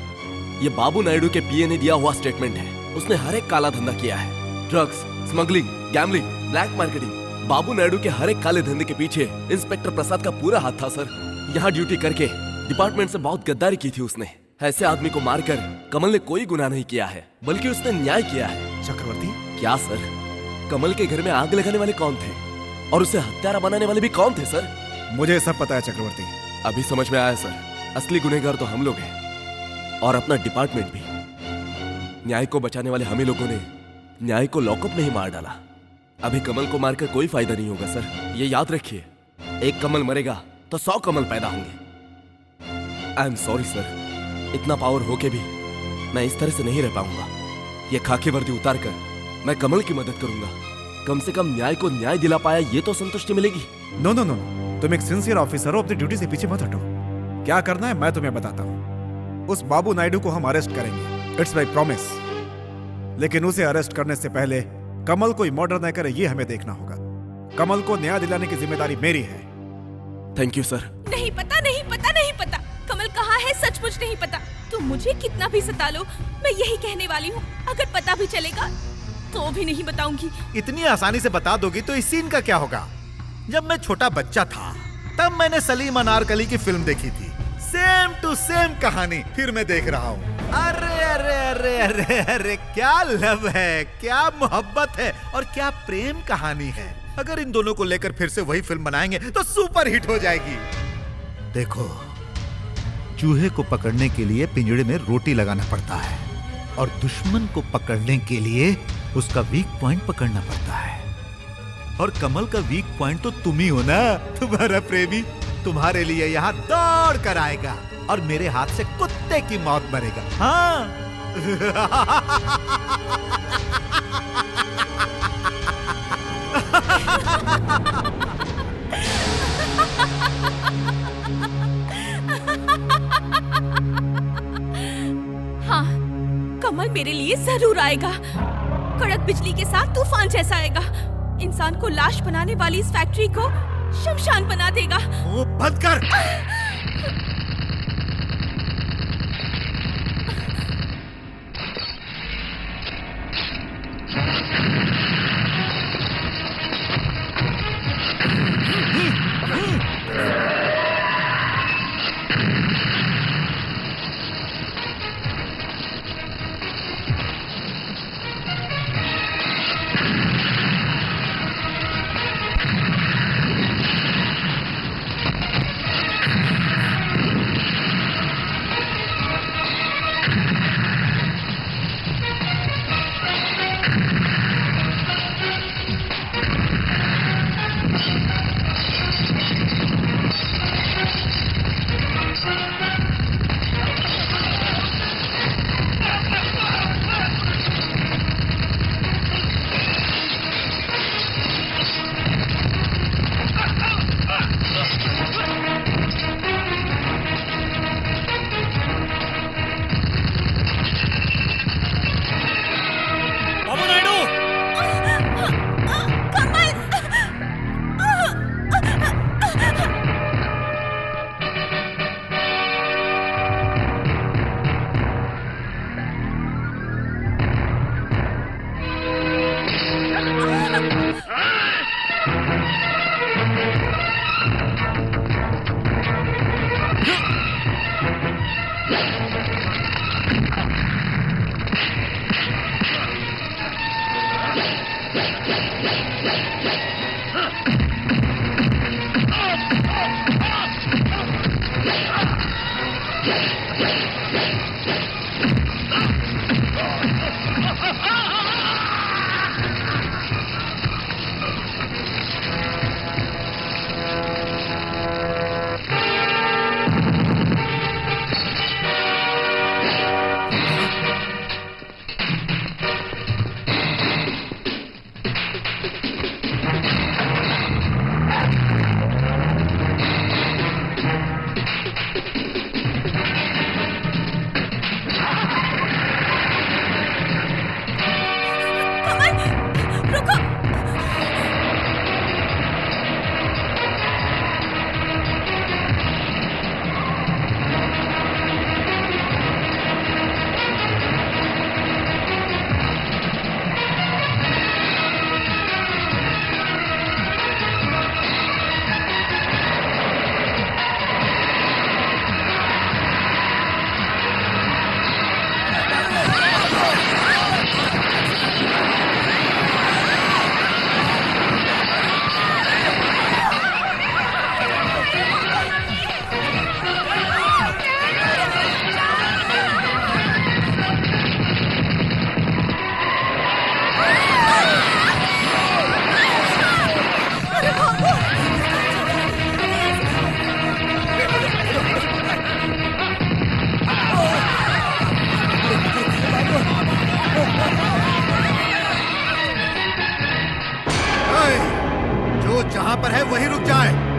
ये बाबू नायडू के पीए ने दिया हुआ स्टेटमेंट है। उसने हर एक काला धंधा किया है। Drugs, smuggling, gambling, black marketing. Babu Naidu के हर एक काले धंधे के पीछे इंस्पेक्टर प्रसाद का पूरा हाथ था सर। यहाँ ड्यूटी करके डिपार्टमेंट से बहुत गद्दारी की थी उसने। ऐसे आदमी को मारकर कमल ने कोई गुनाह नहीं किया है, बल्कि उसने न्याय किया है। चक्रवर्ती, क्या सर? कमल के घर में आग लगाने वाले कौन थे और उसे हत्यारा बनाने वाले भी कौन थे सर? मुझे सब पता है चक्रवर्ती। अभी समझ में आया सर, असली गुनहगार तो हम लोग हैं और अपना डिपार्टमेंट भी। न्याय को बचाने वाले हम ही लोगों ने न्याय को लॉकअप में ही मार डाला। अभी कमल को मारकर कोई फायदा नहीं होगा सर, ये याद रखिए। एक कमल मरेगा तो 100 कमल पैदा होंगे। आई एम सॉरी सर, इतना पावर होके भी मैं इस तरह से नहीं रह पाऊंगा। ये खाकी वर्दी उतार कर मैं कमल की मदद करूंगा। कम से कम न्याय को न्याय दिला पाया ये तो संतुष्टि मिलेगी। नो नो नो, तुम एक सिंसियर ऑफिसर हो, अपनी ड्यूटी से पीछे मत हटो। क्या करना है मैं तुम्हें बताता हूँ। उस बाबू नायडू को हम अरेस्ट करेंगे, इट्स माई प्रॉमिस। लेकिन उसे अरेस्ट करने से पहले कमल कोई मर्डर न करे ये हमें देखना होगा। कमल को न्याय दिलाने की जिम्मेदारी मेरी है। Thank you sir. नहीं पता, नहीं पता, नहीं पता। कमल कहाँ है सचमुच नहीं पता। तुम मुझे कितना भी सता लो, मैं यही कहने वाली हूँ। अगर पता भी चलेगा तो भी नहीं बताऊंगी। इतनी आसानी से बता दोगी तो इस सीन का क्या होगा? जब मैं छोटा बच्चा था तब मैंने सलीम अनारकली की फिल्म देखी थी। सेम टू सेम कहानी फिर मैं देख रहा हूँ। अरे अरे अरे अरे अरे, क्या लव है, क्या मोहब्बत है और क्या प्रेम कहानी है। अगर इन दोनों को लेकर फिर से वही फिल्म बनाएंगे तो सुपर हिट हो जाएगी। देखो, चूहे को पकड़ने के लिए पिंजड़े में रोटी लगाना पड़ता है और दुश्मन को पकड़ने के लिए उसका वीक पॉइंट पकड़ना पड़ता है। और कमल का वीक पॉइंट तो तुम ही हो ना। तुम्हारा प्रेमी तुम्हारे लिए यहाँ दौड़ कर आएगा और मेरे हाथ से कुत्ते की मौत मरेगा। हाँ। हाँ, कमल मेरे लिए जरूर आएगा। कड़क बिजली के साथ तूफान जैसा आएगा। इंसान को लाश बनाने वाली इस फैक्ट्री को शमशान बना देगा। वो बंद कर।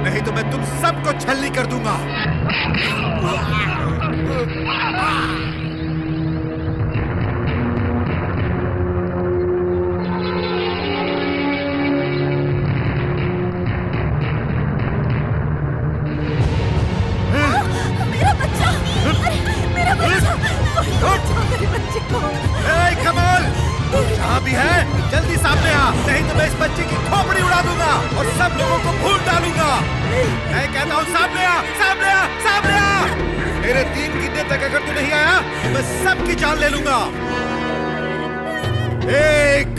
नहीं तो मैं तुम सबको छलनी कर दूंगा। मेरा बच्चा, मेरा बच्चा, मेरे बच्चे को। ए कमल, तू जहाँ भी है जल्दी सामने आ, नहीं तो मैं इस बच्चे की खोपड़ी उड़ा दूंगा और सब लोगों को भूल डालूंगा। मैं कहता हूँ सामने आ, सामने आ, सामने आ। मेरे 3 गिनने तक अगर तू नहीं आया तो मैं सबकी जान ले लूंगा। 1,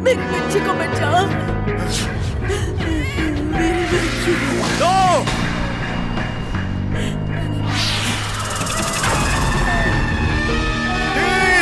मेरे बच्चे को बचाओ। 2, 3,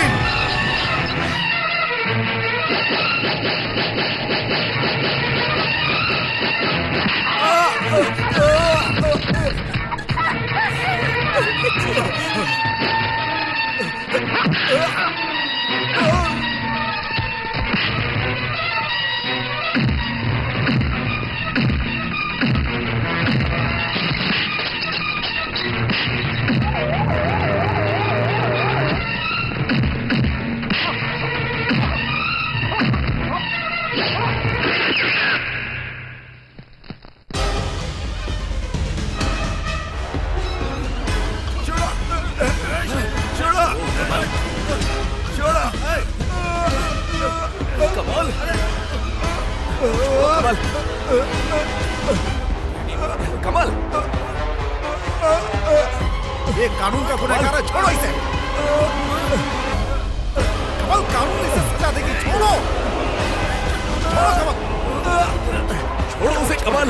कमल, ये कानून का गुनहगार है, छोड़ो इसे। कमल, कानून इसे सजा देगी, छोड़ो, छोड़ो कमल, छोड़ो उसे कमल।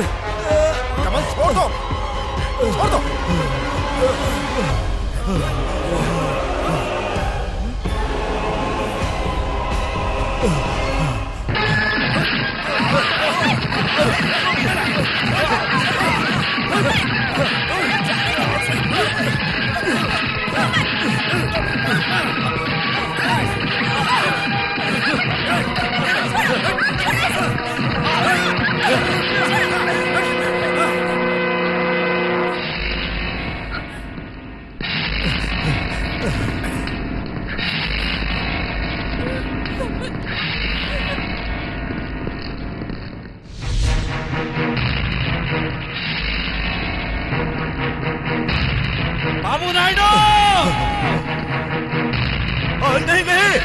कमल छोड़ दो, छोड़ दो। बाबू नायडू! नहीं नहीं, नहीं,